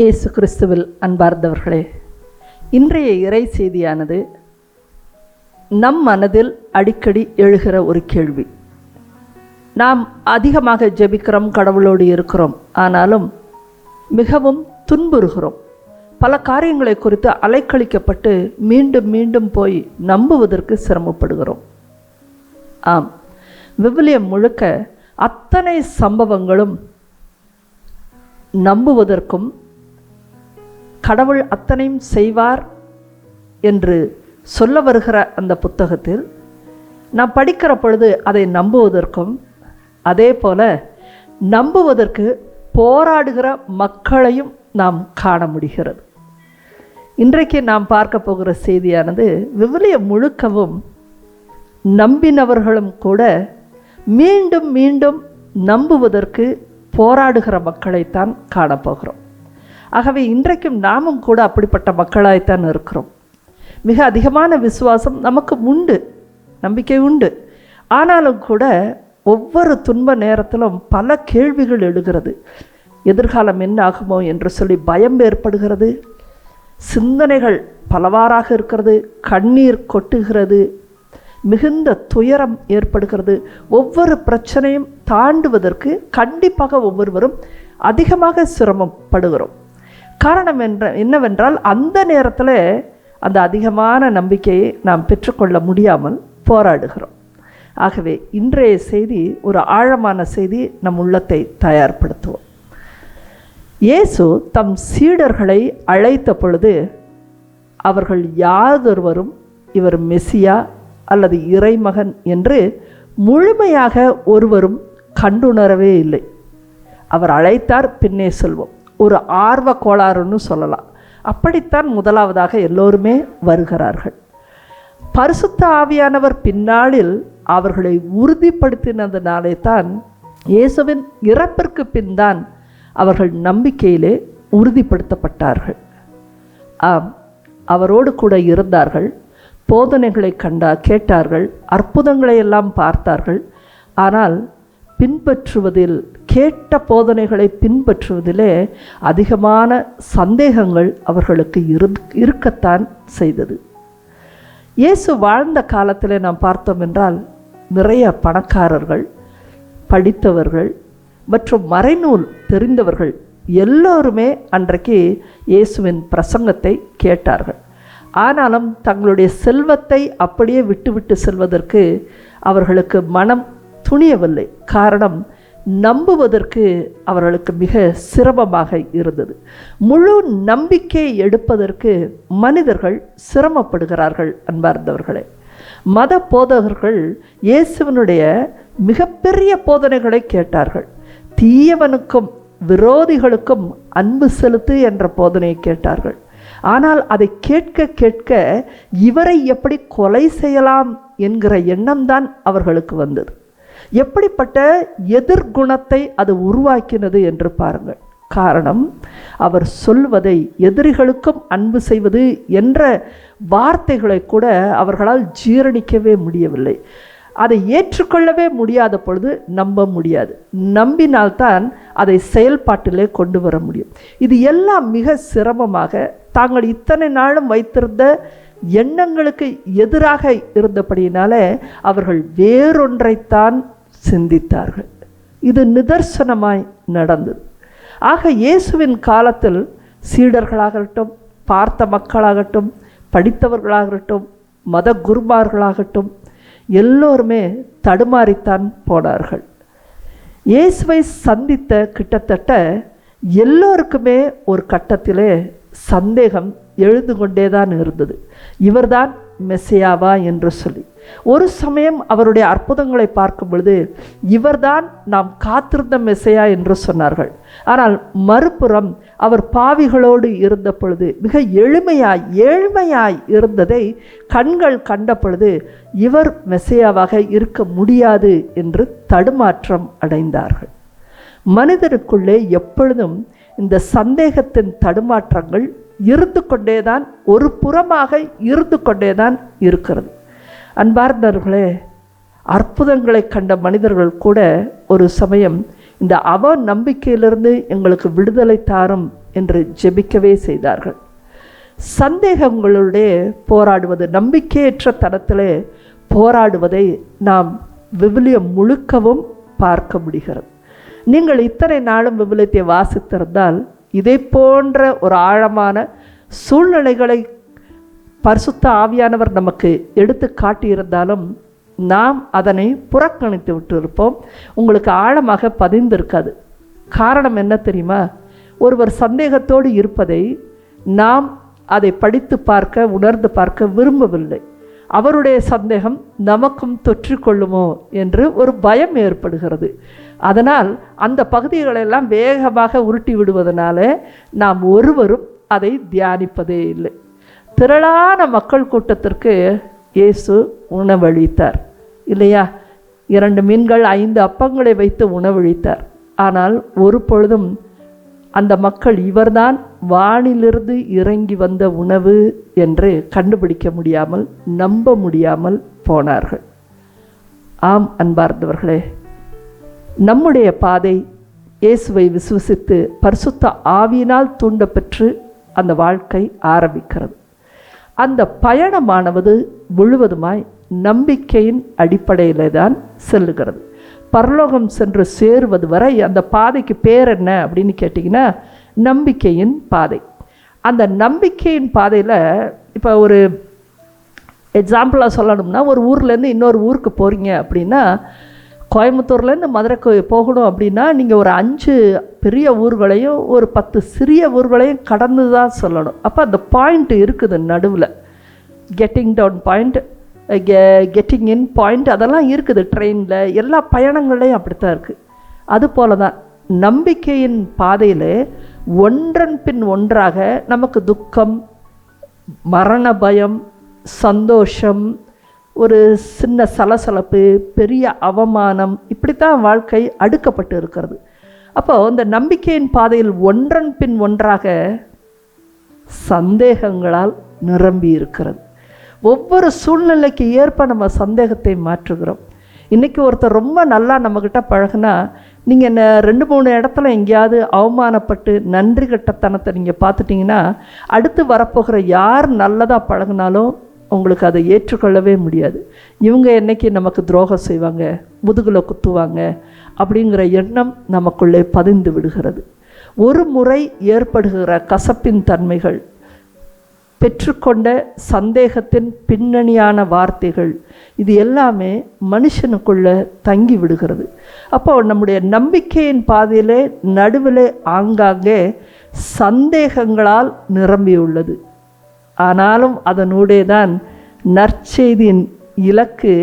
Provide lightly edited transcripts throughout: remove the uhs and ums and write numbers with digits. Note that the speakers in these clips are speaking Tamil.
இயேசு கிறிஸ்துவில் அன்பார்ந்தவர்களே, இன்றைய இறை செய்தியானது நம் மனதில் அடிக்கடி எழுகிற ஒரு கேள்வி. நாம் அதிகமாக ஜெபிக்கிறோம், கடவுளோடு இருக்கிறோம், ஆனாலும் மிகவும் துன்புறுகிறோம். பல காரியங்களை குறித்து அலைக்கழிக்கப்பட்டு மீண்டும் மீண்டும் போய் நம்புவதற்கு சிரமப்படுகிறோம். ஆம், விவிலியம் முழுக்க அத்தனை சம்பவங்களும் நம்புவதற்கும் கடவுள் அத்தனையும் செய்வார் என்று சொல்ல வருகிற அந்த புத்தகத்தில் நாம் படிக்கிற பொழுது அதை நம்புவதற்கும், அதே போல நம்புவதற்கு போராடுகிற மக்களையும் நாம் காண முடிகிறது. இன்றைக்கு நாம் பார்க்க போகிற செய்தியானது விவிலியம் முழுக்கவும் நம்பினவர்களும் கூட மீண்டும் மீண்டும் நம்புவதற்கு போராடுகிற மக்களைத்தான் காணப்போகிறோம். ஆகவே இன்றைக்கும் நாமும் கூட அப்படிப்பட்ட மக்களாய்த்தான் இருக்கிறோம். மிக அதிகமான விசுவாசம் நமக்கு உண்டு, நம்பிக்கை உண்டு. ஆனாலும் கூட ஒவ்வொரு துன்ப நேரத்திலும் பல கேள்விகள் எழுகிறது. எதிர்காலம் என்ன ஆகுமோ என்று சொல்லி பயம் ஏற்படுகிறது. சிந்தனைகள் பலவாறாக இருக்கிறது. கண்ணீர் கொட்டுகிறது. மிகுந்த துயரம் ஏற்படுகிறது. ஒவ்வொரு பிரச்சனையும் தாண்டுவதற்கு கண்டிப்பாக ஒவ்வொருவரும் அதிகமாக சிரமப்படுகிறோம். காரணம் என்னவென்றால் அந்த நேரத்தில் அந்த அதிகமான நம்பிக்கையை நாம் பெற்றுக்கொள்ள முடியாமல் போராடுகிறோம். ஆகவே இன்றைய செய்தி ஒரு ஆழமான செய்தி, நம் உள்ளத்தை தயார்படுத்துவோம். இயேசு தம் சீடர்களை அழைத்த பொழுது அவர்கள் யாதொருவரும் இவர் மெசியா அல்லது இறைமகன் என்று முழுமையாக ஒருவரும் கண்டுணரவே இல்லை. அவர் அழைத்தார், பின்னே செல்வோம். ஒரு ஆர்வ கோளாறுன்னு சொல்லலாம். அப்படித்தான் முதலாவதாக எல்லோருமே வருகிறார்கள். பரிசுத்த ஆவியானவர் பின்னாளில் அவர்களை உறுதிப்படுத்தினதுனாலே தான் இயேசுவின் இறப்பிற்கு பின் தான் அவர்கள் நம்பிக்கையிலே உறுதிப்படுத்தப்பட்டார்கள். ஆம், அவரோடு கூட இருந்தார்கள். போதனைகளை கேட்டார்கள், அற்புதங்களை எல்லாம் பார்த்தார்கள். ஆனால் பின்பற்றுவதில், கேட்ட போதனைகளை பின்பற்றுவதிலே அதிகமான சந்தேகங்கள் அவர்களுக்கு இருக்கத்தான் செய்தது. இயேசு வாழ்ந்த காலத்தில் நாம் பார்த்தோம் என்றால் நிறைய பணக்காரர்கள், படித்தவர்கள் மற்றும் மறைநூல் தெரிந்தவர்கள் எல்லோருமே அன்றைக்கு இயேசுவின் பிரசங்கத்தை கேட்டார்கள். ஆனாலும் தங்களுடைய செல்வத்தை அப்படியே விட்டுவிட்டு செல்வதற்கு அவர்களுக்கு மனம் துணியவில்லை. காரணம், நம்புவதற்கு அவர்களுக்கு மிக சிரமமாக இருந்தது. முழு நம்பிக்கை எடுப்பதற்கு மனிதர்கள் சிரமப்படுகிறார்கள். அன்பார்ந்தவர்களே, மத போதகர்கள் இயேசுவினுடைய மிகப்பெரிய போதனைகளை கேட்டார்கள். தீயவனுக்கும் விரோதிகளுக்கும் அன்பு செலுத்து என்ற போதனையை கேட்டார்கள். ஆனால் அதை கேட்க கேட்க இவரை எப்படி கொலை செய்யலாம் என்கிற எண்ணம்தான் அவர்களுக்கு வந்தது. எப்படிப்பட்ட எதிர்குணத்தை அது உருவாக்கினது என்று பாருங்கள். காரணம், அவர் சொல்வதை எதிரிகளுக்கும் அன்பு செய்வது என்ற வார்த்தைகளை கூட அவர்களால் ஜீரணிக்கவே முடியவில்லை. அதை ஏற்றுக்கொள்ளவே முடியாத பொழுது நம்ப முடியாது. நம்பினால்தான் அதை செயல்பாட்டிலே கொண்டு வர முடியும். இது எல்லாம் மிக சிரமமாக தாங்கள் இத்தனை நாளும் வைத்திருந்த எண்ணங்களுக்கு எதிராக இருந்தபடியினால அவர்கள் வேறொன்றைத்தான் சிந்தித்தார்கள். இது நிதர்சனமாய் நடந்தது. ஆக இயேசுவின் காலத்தில் சீடர்களாகட்டும், பார்த்த மக்களாகட்டும், படித்தவர்களாகட்டும், மத குருமார்களாகட்டும் எல்லோருமே தடுமாறித்தான் போனார்கள். இயேசுவை சந்தித்த கிட்டத்தட்ட எல்லோருக்குமே ஒரு கட்டத்திலே சந்தேகம் எழுந்து கொண்டேதான் இருந்தது. இவர்தான் மெசியாவா என்று சொல்லி. ஒரு சமயம் அவருடைய அற்புதங்களை பார்க்கும் பொழுது இவர்தான் நாம் காத்திருந்த மெசியா என்று சொன்னார்கள். ஆனால் மறுபுறம் அவர் பாவிகளோடு இருந்த பொழுது மிக ஏழ்மையாய் இருந்ததை கண்கள் கண்ட பொழுது இவர் மெசியாவாக இருக்க முடியாது என்று தடுமாற்றம் அடைந்தார்கள். மனிதருக்குள்ளே எப்பொழுதும் இந்த சந்தேகத்தின் தடுமாற்றங்கள் இருந்து கொண்டேதான், ஒரு புறமாக இருந்து கொண்டேதான் இருக்கிறது. அன்பார்ந்தவர்களே, அற்புதங்களை கண்ட மனிதர்கள் கூட ஒரு சமயம் இந்த நம்பிக்கையிலிருந்து எங்களுக்கு விடுதலை தாரும் என்று ஜெபிக்கவே செய்தார்கள். சந்தேகங்களுடைய போராடுவது, நம்பிக்கையற்ற தனத்திலே போராடுவதை நாம் விவிலியம் முழுக்கவும் பார்க்க முடிகிறது. நீங்கள் இத்தனை நாளும் விவிலியத்தை வாசித்திருந்தால் இதை போன்ற ஒரு ஆழமான சூழ்நிலைகளை பரிசுத்த ஆவியானவர் நமக்கு எடுத்து காட்டியிருந்தாலும் நாம் அதனை புறக்கணித்து விட்டு இருப்போம். உங்களுக்கு ஆழமாக பதிந்திருக்காது. காரணம் என்ன தெரியுமா? ஒருவர் சந்தேகத்தோடு இருப்பதை நாம் அதை படித்து பார்க்க, உணர்ந்து பார்க்க விரும்பவில்லை. அவருடைய சந்தேகம் நமக்கும் தொற்றிக்கொள்ளுமோ என்று ஒரு பயம் ஏற்படுகிறது. அதனால் அந்த பகுதிகளெல்லாம் வேகமாக உருட்டி விடுவதனால நாம் ஒருவரும் அதை தியானிப்பதே இல்லை. திரளான மக்கள் கூட்டத்திற்கு இயேசு உணவளித்தார் இல்லையா? 2 மீன்கள் 5 அப்பங்களை வைத்து உணவளித்தார். ஆனால் ஒரு பொழுதும் அந்த மக்கள் இவர்தான் வானிலிருந்து இறங்கி வந்த உணவு என்று கண்டுபிடிக்க முடியாமல், நம்ப முடியாமல் போனார்கள். ஆம் அன்பார்ந்தவர்களே, நம்முடைய பாதை இயேசுவை விசுவசித்து பரிசுத்த ஆவியினால் தூண்டப்பெற்று அந்த வாழ்க்கை ஆரம்பிக்கிறது. அந்த பயணமானது முழுவதுமாய் நம்பிக்கையின் அடிப்படையிலே தான் செல்லுகிறது. பரலோகம் சென்று சேருவது வரை அந்த பாதைக்கு பேர் என்ன அப்படின்னு கேட்டிங்கன்னா நம்பிக்கையின் பாதை. அந்த நம்பிக்கையின் பாதையில் இப்போ ஒரு எக்ஸாம்பிளாக சொல்லணும்னா, ஒரு ஊர்லேருந்து இன்னொரு ஊருக்கு போகிறீங்க அப்படின்னா, கோயம்புத்தூர்லேருந்து மதுரைக்கு போகணும் அப்படின்னா நீங்கள் ஒரு 5 பெரிய ஊர்களையும் ஒரு 10 சிறிய ஊர்களையும் கடந்து தான் சொல்லணும். அப்போ அந்த பாயிண்ட் இருக்குது நடுவில், getting down point, getting in point, அதெல்லாம் இருக்குது. ட்ரெயினில் எல்லா பயணங்கள்லையும் அப்படித்தான் இருக்குது. அதுபோல தான் நம்பிக்கையின் பாதையில் ஒன்றன் பின் ஒன்றாக நமக்கு துக்கம், மரண பயம், சந்தோஷம், ஒரு சின்ன சலசலப்பு, பெரிய அவமானம், இப்படித்தான் வாழ்க்கை அடுக்கப்பட்டு இருக்கிறது. அப்போது இந்த நம்பிக்கையின் பாதையில் ஒன்றன் பின் ஒன்றாக சந்தேகங்களால் நிரம்பி இருக்கிறது. ஒவ்வொரு சூழ்நிலைக்கு ஏற்ப நம்ம சந்தேகத்தை மாற்றுகிறோம். இன்றைக்கி ஒருத்தர் ரொம்ப நல்லா நம்மக்கிட்ட பழகுனா, நீங்கள் 2-3 இடத்துல எங்கேயாவது அவமானப்பட்டு நன்றி கட்டத்தனத்தை நீங்கள் பார்த்துட்டிங்கன்னா, அடுத்து வரப்போகிற யார் நல்லதாக பழகினாலும் உங்களுக்கு அதை ஏற்றுக்கொள்ளவே முடியாது. இவங்க என்றைக்கு நமக்கு துரோகம் செய்வாங்க, முதுகில் குத்துவாங்க அப்படிங்கிற எண்ணம் நமக்குள்ளே பதிந்து விடுகிறது. ஒரு முறை ஏற்படுகிற கசப்பின் தன்மைகள், பெற்றுக்கொண்ட சந்தேகத்தின் பின்னணியான வார்த்தைகள், இது எல்லாமே மனுஷனுக்குள்ளே தங்கி விடுகிறது. அப்போ நம்முடைய நம்பிக்கையின் பாதையிலே நடுவிலே ஆங்காங்கே சந்தேகங்களால் நிரம்பியுள்ளது. ஆனாலும் அதனூடே தான் நற்செய்தியின் இலக்கு.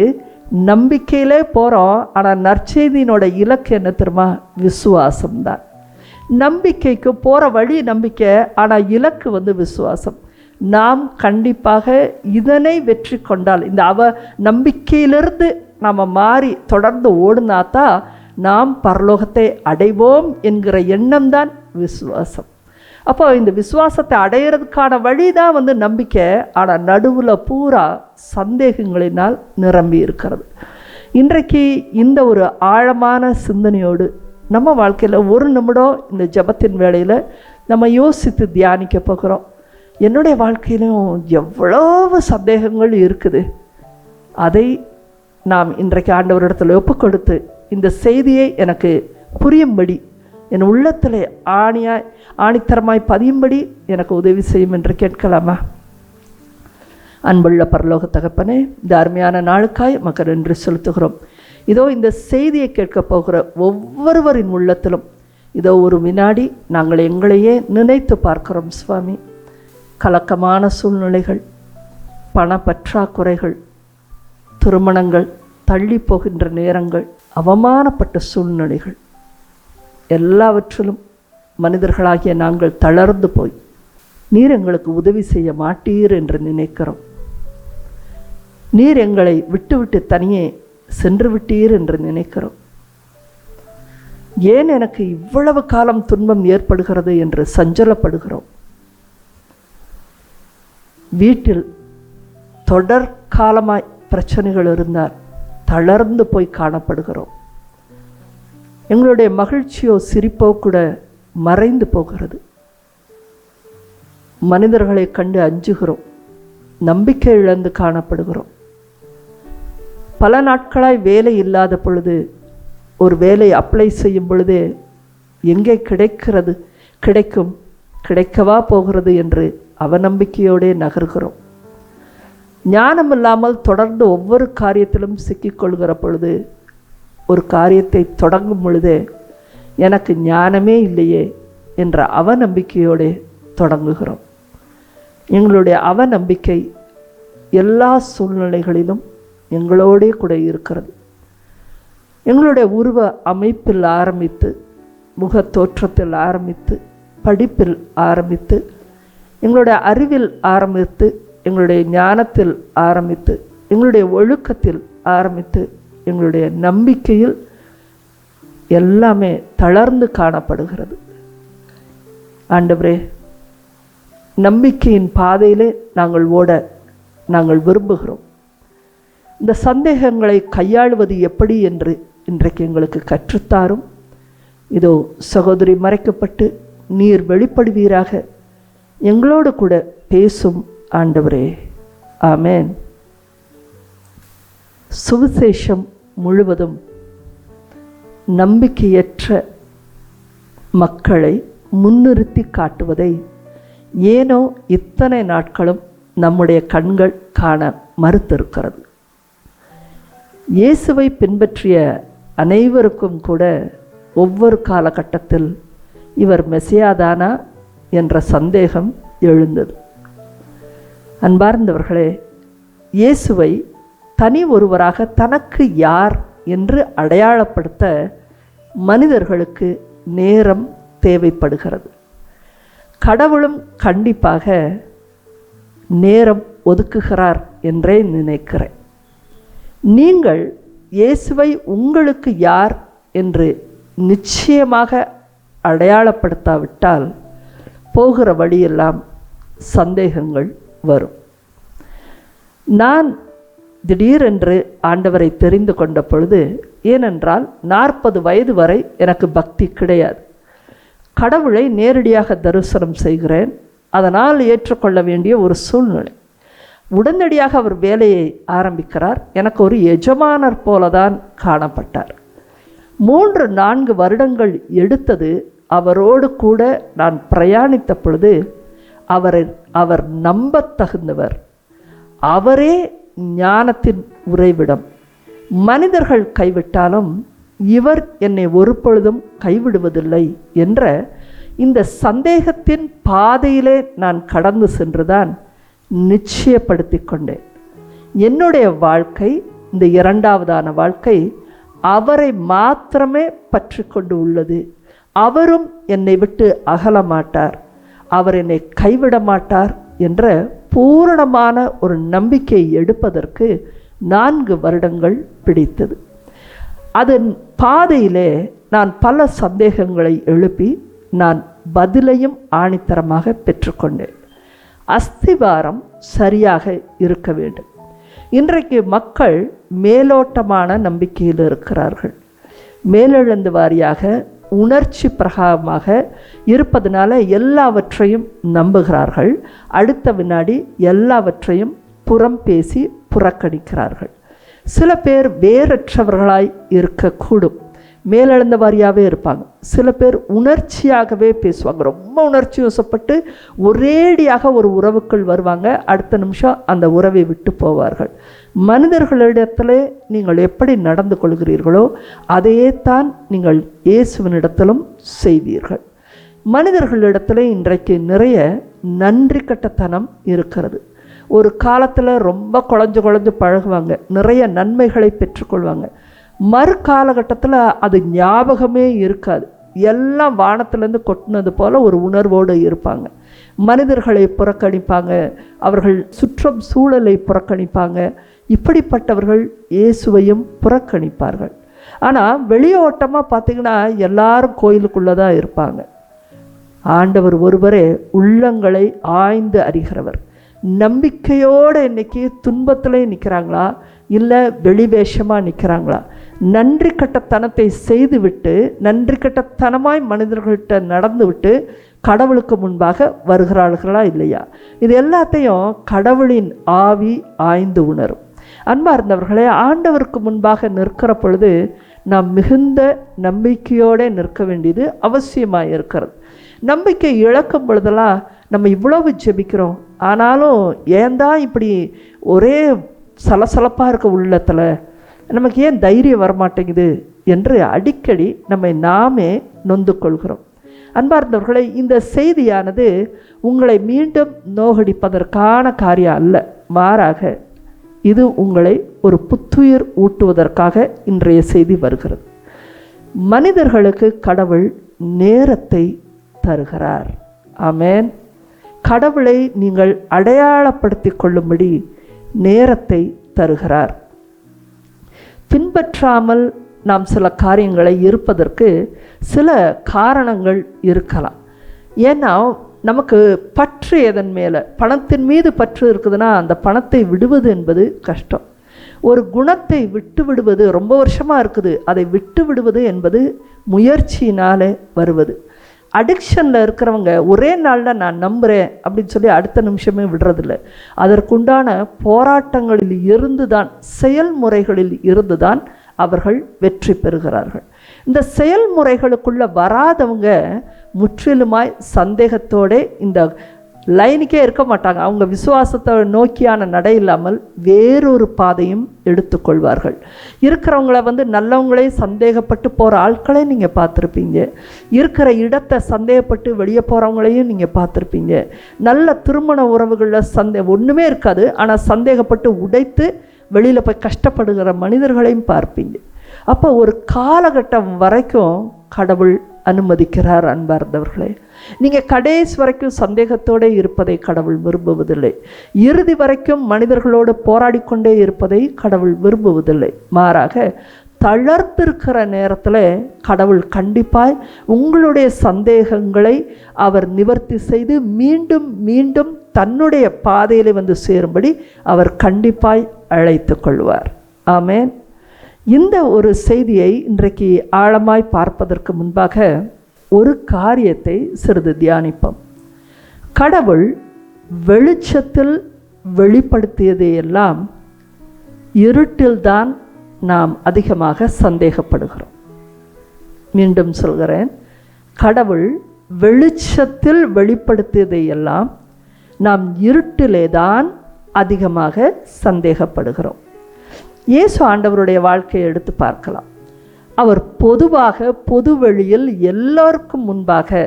நம்பிக்கையிலே போகிறோம், ஆனால் நற்செய்தியினோட இலக்கு என்ன தெரியுமா? விசுவாசம்தான். நம்பிக்கைக்கு போகிற வழி நம்பிக்கை, ஆனால் இலக்கு விசுவாசம். நாம் கண்டிப்பாக இதனை வெற்றி கொண்டால், இந்த நம்பிக்கையிலிருந்து நாம் மாறி தொடர்ந்து ஓடுனாதான் நாம் பரலோகத்தை அடைவோம் என்கிற எண்ணம்தான் விசுவாசம். அப்போ இந்த விசுவாசத்தை அடையிறதுக்கான வழி தான் நம்பிக்கை. ஆனால் நடுவில் பூரா சந்தேகங்களினால் நிரம்பி இருக்கிறது. இன்றைக்கு இந்த ஒரு ஆழமான சிந்தனையோடு நம்ம வாழ்க்கையில் ஒரு நிமிடம் இந்த ஜெபத்தின் வேளையில் நம்ம யோசித்து தியானிக்க போகிறோம். என்னுடைய வாழ்க்கையிலும் எவ்வளவு சந்தேகங்கள் இருக்குது. அதை நாம் இன்றைக்கு ஆண்டவரிடத்தில் ஒப்பு கொடுத்து இந்த செய்தியை எனக்கு புரியும்படி, என் உள்ளத்தில் ஆணித்தரமாய் பதியும்படி எனக்கு உதவி செய்யும் என்று கேட்கலாமா? அன்புள்ள பரலோக தகப்பனே, இந்த அருமையான நாளுக்காய் மக்கள் நன்றி செலுத்துகிறோம். இதோ இந்த செய்தியை கேட்க போகிற ஒவ்வொருவரின் உள்ளத்திலும் இதோ ஒரு வினாடி நாங்கள் எங்களையே நினைத்து பார்க்கிறோம் சுவாமி. கலக்கமான சூழ்நிலைகள், பணப்பற்றாக்குறைகள், திருமணங்கள் தள்ளி போகின்ற நேரங்கள், அவமானப்பட்ட சூழ்நிலைகள், எல்லாவற்றிலும் மனிதர்களாகிய நாங்கள் தளர்ந்து போய் நீர் எங்களுக்கு உதவி செய்ய மாட்டீர் என்று நினைக்கிறோம். நீர் எங்களை விட்டு தனியே சென்று விட்டீர் என்று நினைக்கிறோம். ஏன் எனக்கு இவ்வளவு காலம் துன்பம் ஏற்படுகிறது என்று சஞ்சலப்படுகிறோம். வீட்டில் தொடர் காலமாய் பிரச்சனைகள் இருந்தால் தளர்ந்து போய் காணப்படுகிறோம். எங்களுடைய மகிழ்ச்சியோ சிரிப்போ கூட மறைந்து போகிறது. மனிதர்களை கண்டு அஞ்சுகிறோம், நம்பிக்கை இழந்து காணப்படுகிறோம். பல நாட்களாய் வேலை இல்லாத பொழுது ஒரு வேலை அப்ளை செய்யும் பொழுதே எங்கே கிடைக்கும், கிடைக்கவா போகிறது என்று அவநம்பிக்கையோடே நகர்கிறோம். ஞானம் இல்லாமல் தொடர்ந்து ஒவ்வொரு காரியத்திலும் சிக்கிக்கொள்கிற பொழுது, ஒரு காரியத்தை தொடங்கும் பொழுதே எனக்கு ஞானமே இல்லையே என்ற அவநம்பிக்கையோடே தொடங்குகிறோம். எங்களுடைய அவநம்பிக்கை எல்லா சூழ்நிலைகளிலும் எங்களோடே கூட இருக்கிறது. எங்களுடைய உருவ அமைப்பில் ஆரம்பித்து, முக தோற்றத்தில் ஆரம்பித்து, படிப்பில் ஆரம்பித்து, எங்களுடைய அறிவில் ஆரம்பித்து, எங்களுடைய ஞானத்தில் ஆரம்பித்து, எங்களுடைய ஒழுக்கத்தில் ஆரம்பித்து, எங்களுடைய நம்பிக்கையில் எல்லாமே தளர்ந்து காணப்படுகிறது. ஆண்டவரே, நம்பிக்கையின் பாதையிலே நாங்கள் ஓட நாங்கள் விரும்புகிறோம். இந்த சந்தேகங்களை கையாளுவது எப்படி என்று இன்றைக்கு எங்களுக்கு கற்றுத்தாரும். இதோ சகோதரி மறைக்கப்பட்டு நீர் வெளிப்படுவீராக, எங்களோடு கூட பேசும் ஆண்டவரே. ஆமேன். சுவிசேஷம் முழுவதும் நம்பிக்கையற்ற மக்களை முன்னிறுத்தி காட்டுவதை ஏனோ இத்தனை நாட்களும் நம்முடைய கண்கள் காண மறுத்திருக்கிறது. இயேசுவை பின்பற்றிய அனைவருக்கும் கூட ஒவ்வொரு காலகட்டத்தில் இவர் மெசியாதானா என்ற சந்தேகம் எழுந்தது. அன்பார்ந்தவர்களே, இயேசுவை தனி ஒருவராக தனக்கு யார் என்று அடையாளப்படுத்த மனிதர்களுக்கு நேரம் தேவைப்படுகிறது. கடவுளும் கண்டிப்பாக நேரம் ஒதுக்குகிறார் என்றே நினைக்கிறேன். நீங்கள் இயேசுவை உங்களுக்கு யார் என்று நிச்சயமாக அடையாளப்படுத்தாவிட்டால் போகிற வழியெல்லாம் சந்தேகங்கள் வரும். நான் திடீரென்று ஆண்டவரை தெரிந்து கொண்ட பொழுது, ஏனென்றால் 40 வயது வரை எனக்கு பக்தி கிடையாது. கடவுளை நேரடியாக தரிசனம் செய்கிறேன், அதனால் ஏற்றுக்கொள்ள வேண்டிய ஒரு சூழ்நிலை. உடனடியாக அவர் வேலையை ஆரம்பிக்கிறார். எனக்கு ஒரு எஜமானர் போலதான் காணப்பட்டார். 3-4 வருடங்கள் எடுத்தது அவரோடு கூட நான் பிரயாணித்த பொழுது அவர் நம்பத்தகுந்தவர். அவரே ஞானத்தின் உறைவிடம். மனிதர்கள் கைவிட்டாலும் இவர் என்னை ஒரு பொழுதும் கைவிடுவதில்லை என்ற இந்த சந்தேகத்தின் பாதையிலே நான் கடந்து சென்றுதான் நிச்சயப்படுத்தி கொண்டேன். என்னுடைய வாழ்க்கை, இந்த 2வதான வாழ்க்கை, அவரை மாத்திரமே பற்றி கொண்டு உள்ளது. அவரும் என்னை விட்டு அகல மாட்டார், அவர் என்னை கைவிட மாட்டார் என்ற பூரணமான ஒரு நம்பிக்கை எடுப்பதற்கு 4 வருடங்கள் பிடித்தது. அதன் பாதையிலே நான் பல சந்தேகங்களை எழுப்பி நான் பதிலையும் ஆணித்தரமாக பெற்றுக்கொண்டேன். அஸ்திவாரம் சரியாக இருக்க வேண்டும். இன்றைக்கு மக்கள் மேலோட்டமான நம்பிக்கையில் இருக்கிறார்கள். மேலெழுந்து வாரியாக உணர்ச்சி பிரகாரமாக இருப்பதனால எல்லாவற்றையும் நம்புகிறார்கள். அடுத்த வினாடி எல்லாவற்றையும் புறம் பேசி புறக்கணிக்கிறார்கள். சில பேர் வேறற்றவர்களாய் இருக்கக்கூடும், மேலெழுந்த வாரியாகவே இருப்பாங்க. சில பேர் உணர்ச்சியாகவே பேசுவாங்க, ரொம்ப உணர்ச்சி வசப்பட்டு ஒரேடியாக ஒரு உறவுக்குள் வருவாங்க, அடுத்த நிமிஷம் அந்த உறவை விட்டு போவார்கள். மனிதர்களிடத்திலே நீங்கள் எப்படி நடந்து கொள்கிறீர்களோ அதையே தான் நீங்கள் இயேசுவினிடத்திலும் செய்வீர்கள். மனிதர்களிடத்திலே இன்றைக்கு நிறைய நன்றி கட்டத்தனம் இருக்கிறது. ஒரு காலத்தில் ரொம்ப குழஞ்சு பழகுவாங்க, நிறைய நன்மைகளை பெற்றுக்கொள்வாங்க. மறு காலகட்டத்தில் அது ஞாபகமே இருக்காது. எல்லாம் வானத்திலேருந்து கொட்டினது போல் ஒரு உணர்வோடு இருப்பாங்க. மனிதர்களை புறக்கணிப்பாங்க, அவர்கள் சுற்றம் சூழலை புறக்கணிப்பாங்க. இப்படிப்பட்டவர்கள் இயேசுவையும் புறக்கணிப்பார்கள். ஆனால் வெளியோட்டமாக பார்த்திங்கன்னா எல்லாரும் கோயிலுக்குள்ளே தான் இருப்பாங்க. ஆண்டவர் ஒருவரே உள்ளங்களை ஆய்ந்து அறிகிறவர். நம்பிக்கையோடு இன்றைக்கி துன்பத்திலே நிற்கிறாங்களா, இல்லை வெளிவேஷமாக நிற்கிறாங்களா? நன்றி கட்டத்தனத்தை செய்துவிட்டு, நன்றி கட்டத்தனமாய் மனிதர்கள்ட்ட நடந்துவிட்டு கடவுளுக்கு முன்பாக வருகிறார்களா இல்லையா? இது எல்லாத்தையும் கடவுளின் ஆவி ஆய்ந்து உணரும். அன்பார்ந்தவர்களே, ஆண்டவருக்கு முன்பாக நிற்கிற பொழுது நாம் மிகுந்த நம்பிக்கையோடு நிற்க வேண்டியது அவசியமாக இருக்கிறது. நம்பிக்கை இழக்கும் பொழுதெல்லாம் நம்ம இவ்வளவு ஜெபிக்கிறோம், ஆனாலும் ஏன் தான் இப்படி ஒரே சலசலப்பாக இருக்க உள்ளத்தில், நமக்கு ஏன் தைரியம் வரமாட்டேங்குது என்று அடிக்கடி நம்மை நாமே நொந்து கொள்கிறோம். அன்பார்ந்தவர்களை, இந்த செய்தியானது உங்களை மீண்டும் நோகடிப்பதற்கான காரியம் அல்ல, மாறாக இது உங்களை ஒரு புத்துயிர் ஊட்டுவதற்காக இன்றைய செய்தி வருகிறது. மனிதர்களுக்கு கடவுள் நேரத்தை தருகிறார். ஆமென். கடவுளை நீங்கள் அடையாளப்படுத்தி கொள்ளும்படி நேரத்தை தருகிறார். பின்பற்றாமல் நாம் சில காரியங்களை இருப்பதற்கு சில காரணங்கள் இருக்கலாம். ஏன்னா நமக்கு பற்று எதன் மேலே, பணத்தின் மீது பற்று இருக்குதுன்னா அந்த பணத்தை விடுவது என்பது கஷ்டம். ஒரு குணத்தை விட்டு விடுவது, ரொம்ப வருஷமாக இருக்குது, அதை விட்டு விடுவது என்பது முயற்சியினாலே வருவது. அடிக்ஷனில் இருக்கிறவங்க ஒரே நாளில் நான் நம்புகிறேன் அப்படின்னு சொல்லி அடுத்த நிமிஷமே விடுறதில்ல. அதற்குண்டான போராட்டங்களில் இருந்துதான், செயல்முறைகளில் இருந்துதான் அவர்கள் வெற்றி பெறுகிறார்கள். இந்த செயல்முறைகளுக்குள்ளே வராதவங்க முற்றிலுமாய் சந்தேகத்தோடு இந்த லைனுக்கே இருக்க மாட்டாங்க. அவங்க விசுவாசத்தை நோக்கியான நடை இல்லாமல் வேறொரு பாதையும் எடுத்துக்கொள்வார்கள். இருக்கிறவங்கள நல்லவங்களே சந்தேகப்பட்டு போகிற ஆட்களை நீங்கள் பார்த்துருப்பீங்க. இருக்கிற இடத்தை சந்தேகப்பட்டு வெளியே போகிறவங்களையும் நீங்கள் பார்த்துருப்பீங்க. நல்ல திருமண உறவுகளில் ஒன்றுமே இருக்காது, ஆனால் சந்தேகப்பட்டு உடைத்து வெளியில் போய் கஷ்டப்படுகிற மனிதர்களையும் பார்ப்பீங்க. அப்போ ஒரு காலகட்டம் வரைக்கும் கடவுள் அனுமதிக்கிறார். அன்பார்ந்தவர்களே, நீங்கள் கடைசி வரைக்கும் சந்தேகத்தோடு இருப்பதை கடவுள் விரும்புவதில்லை. இறுதி வரைக்கும் மனிதர்களோடு போராடி கொண்டே இருப்பதை கடவுள் விரும்புவதில்லை. மாறாக தளர்ந்திருக்கிற நேரத்தில் கடவுள் கண்டிப்பாய் உங்களுடைய சந்தேகங்களை அவர் நிவர்த்தி செய்து மீண்டும் மீண்டும் தன்னுடைய பாதையில் சேரும்படி அவர் கண்டிப்பாய் அழைத்து கொள்வார். ஆமென். இந்த ஒரு செய்தியை இன்றைக்கு ஆழமாய் பார்ப்பதற்கு முன்பாக ஒரு காரியத்தை சிறிது தியானிப்போம். கடவுள் வெளிச்சத்தில் வெளிப்படுத்தியதையெல்லாம் இருட்டில்தான் நாம் அதிகமாக சந்தேகப்படுகிறோம். மீண்டும் சொல்கிறேன், கடவுள் வெளிச்சத்தில் வெளிப்படுத்தியதையெல்லாம் நாம் இருட்டிலே தான் அதிகமாக சந்தேகப்படுகிறோம். இயேசு ஆண்டவருடைய வாழ்க்கையை எடுத்து பார்க்கலாம். அவர் பொதுவாக பொது வெளியில் எல்லோருக்கும் முன்பாக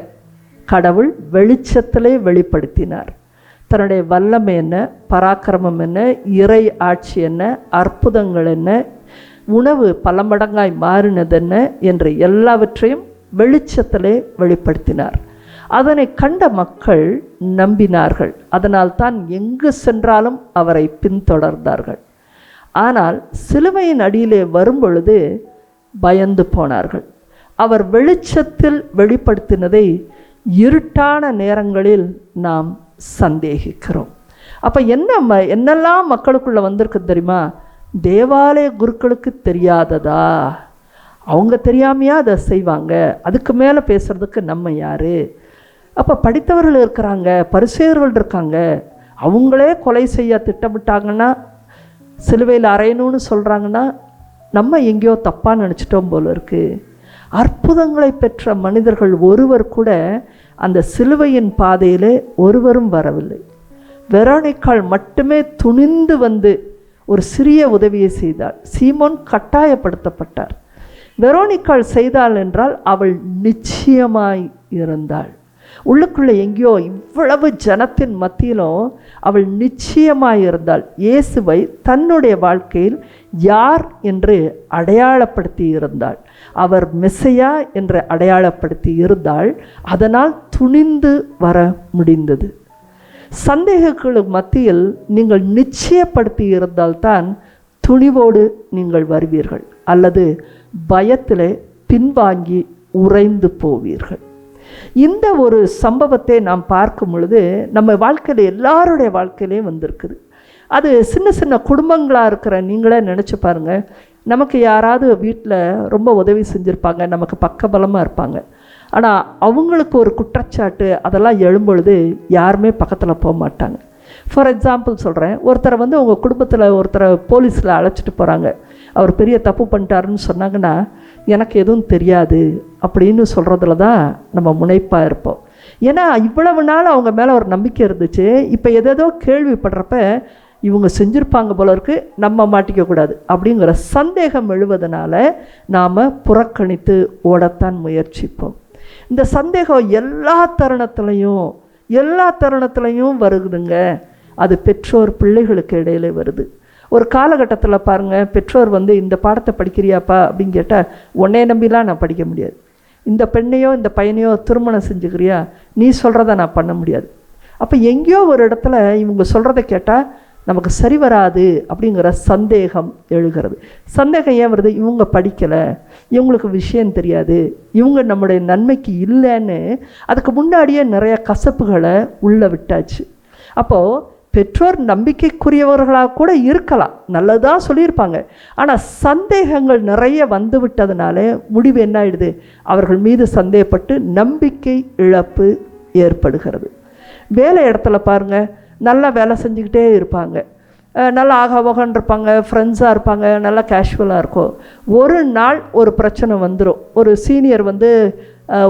கடவுள் வெளிச்சத்திலே வெளிப்படுத்தினார். தன்னுடைய வல்லமை என்ன, பராக்கிரமம் என்ன, இறை ஆட்சி என்ன, அற்புதங்கள் என்ன, உணவு பல மடங்காய் மாறினது என்ன என்று எல்லாவற்றையும் வெளிச்சத்திலே வெளிப்படுத்தினார். அதனை கண்ட மக்கள் நம்பினார்கள். அதனால்தான் எங்கு சென்றாலும் அவரை பின்தொடர்ந்தார்கள். ஆனால் சிலுவையின் அடியிலே வரும்பொழுது பயந்து போனார்கள். அவர் வெளிச்சத்தில் வெளிப்படுத்தினதை இருட்டான நேரங்களில் நாம் சந்தேகிக்கிறோம். அப்போ என்னெல்லாம் மக்களுக்குள்ளே வந்திருக்கு தெரியுமா? தேவாலய குருக்களுக்கு தெரியாததா? அவங்க தெரியாமையா அதை செய்வாங்க? அதுக்கு மேலே பேசுகிறதுக்கு நம்ம யார்? அப்போ படித்தவர்கள் இருக்கிறாங்க, பரிசேயர்கள் இருக்காங்க, அவங்களே கொலை செய்ய திட்டமிட்டாங்கன்னா, சிலுவையில் அறையணும்னு சொல்கிறாங்கன்னா, நம்ம எங்கேயோ தப்பாக நினச்சிட்டோம் போல இருக்குது. அற்புதங்களை பெற்ற மனிதர்கள் ஒருவர் கூட அந்த சிலுவையின் பாதையிலே ஒருவரும் வரவில்லை. வெரோனிக்காள் மட்டுமே துணிந்து ஒரு சிறிய உதவியை செய்தாள். சீமோன் கட்டாயப்படுத்தப்பட்டார். வெரோனிக்காள் செய்தாள் என்றால் அவள் நிச்சயமாய் இருந்தாள். உள்ளுக்குள்ளே எங்கேயோ இவ்வளவு ஜனத்தின் மத்தியிலும் அவள் நிச்சயமாய் இருந்தாள். இயேசுவை தன்னுடைய வாழ்க்கையில் யார் என்று அடையாளப்படுத்தி இருந்தாள். அவர் மெஸ்ஸையா என்று அடையாளப்படுத்தி இருந்தாள். அதனால் துணிந்து வர முடிந்தது. சந்தேகங்களுக்கு மத்தியில் நீங்கள் நிச்சயப்படுத்தி இருந்தால்தான் துணிவோடு நீங்கள் வருவீர்கள், அல்லது பயத்திலே பின்வாங்கி உறைந்து போவீர்கள். இந்த ஒரு சம்பவத்தை நாம் பார்க்கும் பொழுது நம்ம வாழ்க்கையில் எல்லாருடைய வாழ்க்கையிலையும் வந்திருக்குது. அது சின்ன சின்ன குடும்பங்களாக இருக்கிற நீங்களே நினச்சி பாருங்கள். நமக்கு யாராவது வீட்டில் ரொம்ப உதவி செஞ்சுருப்பாங்க, நமக்கு பக்கபலமாக இருப்பாங்க. ஆனால் அவங்களுக்கு ஒரு குற்றச்சாட்டு அதெல்லாம் எழும்பொழுது யாருமே பக்கத்தில் போக மாட்டாங்க. ஃபார் எக்ஸாம்பிள் சொல்கிறேன், ஒருத்தரை உங்கள் குடும்பத்தில் ஒருத்தரை போலீஸில் அழைச்சிட்டு போகிறாங்க. அவர் பெரிய தப்பு பண்ணிட்டாருன்னு சொன்னாங்கன்னா எனக்கு எதுவும் தெரியாது அப்படின்னு சொல்கிறதுல தான் நம்ம முனைப்பாக இருப்போம். ஏன்னா இவ்வளவு நாள் அவங்க மேலே ஒரு நம்பிக்கை இருந்துச்சு. இப்போ எதேதோ கேள்விப்படுறப்ப இவங்க செஞ்சுருப்பாங்க போல இருக்கு, நம்ம மாட்டிக்கக்கூடாது அப்படிங்கிற சந்தேகம் எழுவதனால நாம் புறக்கணித்து ஓடத்தான் முயற்சிப்போம். இந்த சந்தேகம் எல்லா தருணத்துலையும் வருதுங்க. அது பெற்றோர் பிள்ளைகளுக்கு இடையில வருது. ஒரு காலகட்டத்தில் பாருங்கள், பெற்றோர் இந்த பாடத்தை படிக்கிறியாப்பா அப்படின்னு கேட்டால் உன்னைய நம்பிலாம் நான் படிக்க முடியாது. இந்த பெண்ணையோ இந்த பையனையோ திருமணம் செஞ்சுக்கிறியா, நீ சொல்கிறத நான் பண்ண முடியாது. அப்போ எங்கேயோ ஒரு இடத்துல இவங்க சொல்கிறத கேட்டால் நமக்கு சரி வராது அப்படிங்கிற சந்தேகம் எழுகிறது. சந்தேகம் ஏன் வருது? இவங்க படிக்கலை, இவங்களுக்கு விஷயம் தெரியாது, இவங்க நம்முடைய நன்மைக்கு இல்லைன்னு அதுக்கு முன்னாடியே நிறைய கசப்புகளை உள்ளே விட்டாச்சு. அப்போது பெற்றோர் நம்பிக்கைக்குரியவர்களாக கூட இருக்கலாம், நல்லதாக சொல்லியிருப்பாங்க. ஆனால் சந்தேகங்கள் நிறைய வந்து விட்டதுனால முடிவு என்ன ஆயிடுது? அவர்கள் மீது சந்தேகப்பட்டு நம்பிக்கை இழப்பு ஏற்படுகிறது. வேலை இடத்துல பாருங்கள், நல்லா வேலை செஞ்சுக்கிட்டே இருப்பாங்க, நல்லா ஆகவோகன்னு இருப்பாங்க, ஃப்ரெண்ட்ஸாக இருப்பாங்க, நல்லா கேஷுவலாக இருக்கும். ஒரு நாள் ஒரு பிரச்சனை வந்துடும். ஒரு சீனியர்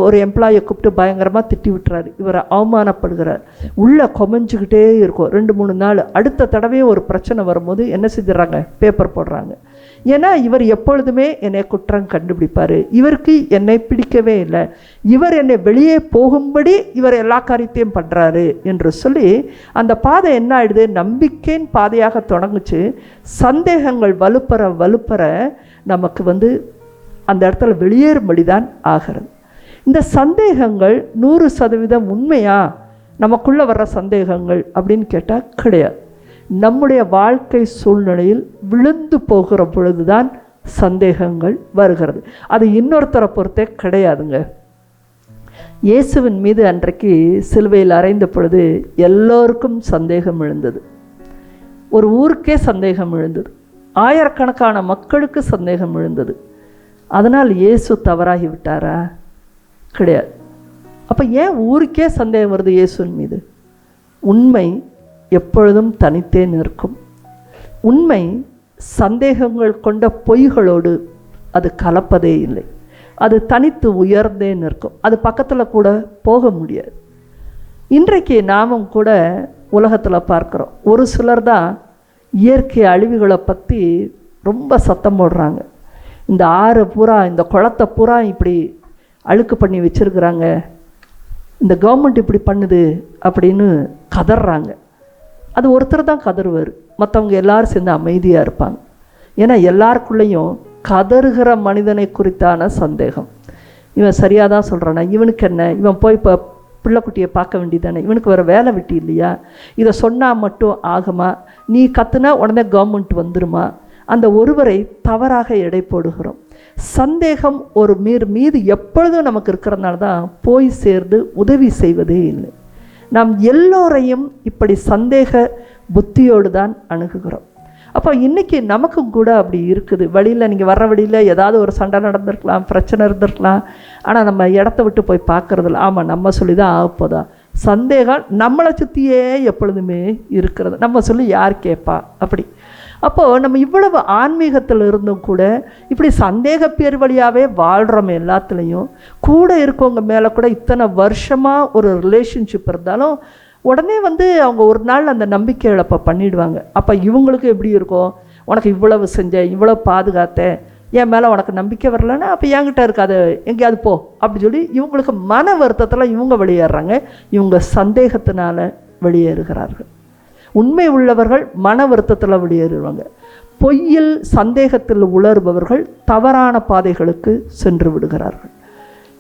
ஒரு எம்ப்ளாயை கூப்பிட்டு பயங்கரமாக திட்டி விட்டுறாரு, இவரை அவமானப்படுகிறார். உள்ளே கொமைஞ்சிக்கிட்டே இருக்கும் 2-3 நாள். அடுத்த தடவையும் ஒரு பிரச்சனை வரும்போது என்ன செஞ்சிடறாங்க? பேப்பர் போடுறாங்க. ஏன்னா இவர் எப்பொழுதுமே என்னை குற்றம் கண்டுபிடிப்பார், இவருக்கு என்னை பிடிக்கவே இல்லை, இவர் என்னை வெளியே போகும்படி இவர் எல்லா காரியத்தையும் பண்ணுறாரு என்று சொல்லி அந்த பாதை என்ன ஆயிடுது? நம்பிக்கையின் பாதையாக தொடங்குச்சு. சந்தேகங்கள் வலுப்பெற நமக்கு அந்த இடத்துல வெளியேறும்படி தான் ஆகிறது. இந்த சந்தேகங்கள் 100% உண்மையா? நமக்குள்ளே வர்ற சந்தேகங்கள் அப்படின்னு கேட்டால் கிடையாது. நம்முடைய வாழ்க்கை சூழ்நிலையில் விழுந்து போகிற பொழுதுதான் சந்தேகங்கள் வருகிறது. அது இன்னொருத்தரை பொறுத்தே கிடையாதுங்க. இயேசுவின் மீது அன்றைக்கு சிலுவையில் அறைந்த பொழுது எல்லோருக்கும் சந்தேகம் எழுந்தது. ஒரு ஊருக்கே சந்தேகம் எழுந்தது, ஆயிரக்கணக்கான மக்களுக்கு சந்தேகம் எழுந்தது. அதனால் இயேசு தவறாகி விட்டாரா? கிடையாது. அப்போ ஏன் ஊருக்கே சந்தேகம் வருது இயேசுவின் மீது? உண்மை எப்பொழுதும் தனித்தே நிற்கும். உண்மை சந்தேகங்கள் கொண்ட பொய்களோடு அது கலப்பதே இல்லை. அது தனித்து உயர்ந்தே நிற்கும். அது பக்கத்தில் கூட போக முடியாது. இன்றைக்கு நாமும் கூட உலகத்தில் பார்க்குறோம், ஒரு சிலர் தான் இயற்கை அழிவுகளை பற்றி ரொம்ப சத்தம் போடுறாங்க. இந்த ஆறு பூரா, இந்த குளத்தை பூரா இப்படி அழுக்கு பண்ணி வச்சுருக்குறாங்க, இந்த கவர்மெண்ட் இப்படி பண்ணுது அப்படின்னு கதறாங்க. அது ஒருத்தர் தான் கதறுவார், மற்றவங்க எல்லாரும் சேர்ந்து அமைதியாக இருப்பாங்க. ஏன்னா எல்லாருக்குள்ளேயும் கதறுகிற மனிதனை குறித்தான சந்தேகம். இவன் சரியாக தான் சொல்கிறானா, இவனுக்கு என்ன, இவன் போய் இப்போ பிள்ளைக்குட்டியை பார்க்க வேண்டியதானே, இவனுக்கு வேறு வேலை வெட்டி இல்லையா, இதை சொன்னால் மட்டும் ஆகுமா, நீ கத்துனா உடனே கவர்மெண்ட் வந்துருமா, அந்த ஒருவரை தவறாக எடை போடுகிறோம். சந்தேகம் ஒரு மீது எப்பொழுதும் நமக்கு இருக்கிறதுனால தான் போய் சேர்ந்து உதவி செய்வதே இல்லை. நாம் எல்லோரையும் இப்படி சந்தேக புத்தியோடு தான் அணுகுகிறோம். அப்போ இன்றைக்கி நமக்கும் கூட அப்படி இருக்குது. வழியில் நீங்கள் வர்ற வழியில் ஏதாவது ஒரு சண்டை நடந்திருக்கலாம், பிரச்சனை இருந்திருக்கலாம். ஆனால் நம்ம இடத்த விட்டு போய் பார்க்குறதில்ல. ஆமாம், நம்ம சொல்லி தான் ஆகப்போதா. சந்தேகம் நம்மளை சுற்றியே எப்பொழுதுமே இருக்கிறது. நம்ம சொல்லி யார் கேட்பா அப்படி. அப்போது நம்ம இவ்வளவு ஆன்மீகத்தில் இருந்தும் கூட இப்படி சந்தேக பேர் வழியாகவே வாழ்கிறோம். எல்லாத்துலேயும் கூட இருக்கவங்க மேலே கூட இத்தனை வருஷமாக ஒரு ரிலேஷன்ஷிப் இருந்தாலும் உடனே அவங்க ஒரு நாள் அந்த நம்பிக்கை இழப்பை பண்ணிவிடுவாங்க. அப்போ இவங்களுக்கு எப்படி இருக்கும்? உனக்கு இவ்வளவு செஞ்சேன், இவ்வளோ பாதுகாத்தேன், என் மேலே உனக்கு நம்பிக்கை வரலன்னா அப்போ என்கிட்ட இருக்காது, எங்கேயாவது போ அப்படி சொல்லி இவங்களுக்கு மன வருத்தத்தில் இவங்க வெளியேறாங்க. இவங்க சந்தேகத்தினால வெளியேறுகிறார்கள். உண்மை உள்ளவர்கள் மன வருத்தத்தில் வெளியேறுவாங்க. பொய்யில் சந்தேகத்தில் உளறுபவர்கள் தவறான பாதைகளுக்கு சென்று விடுகிறார்கள்.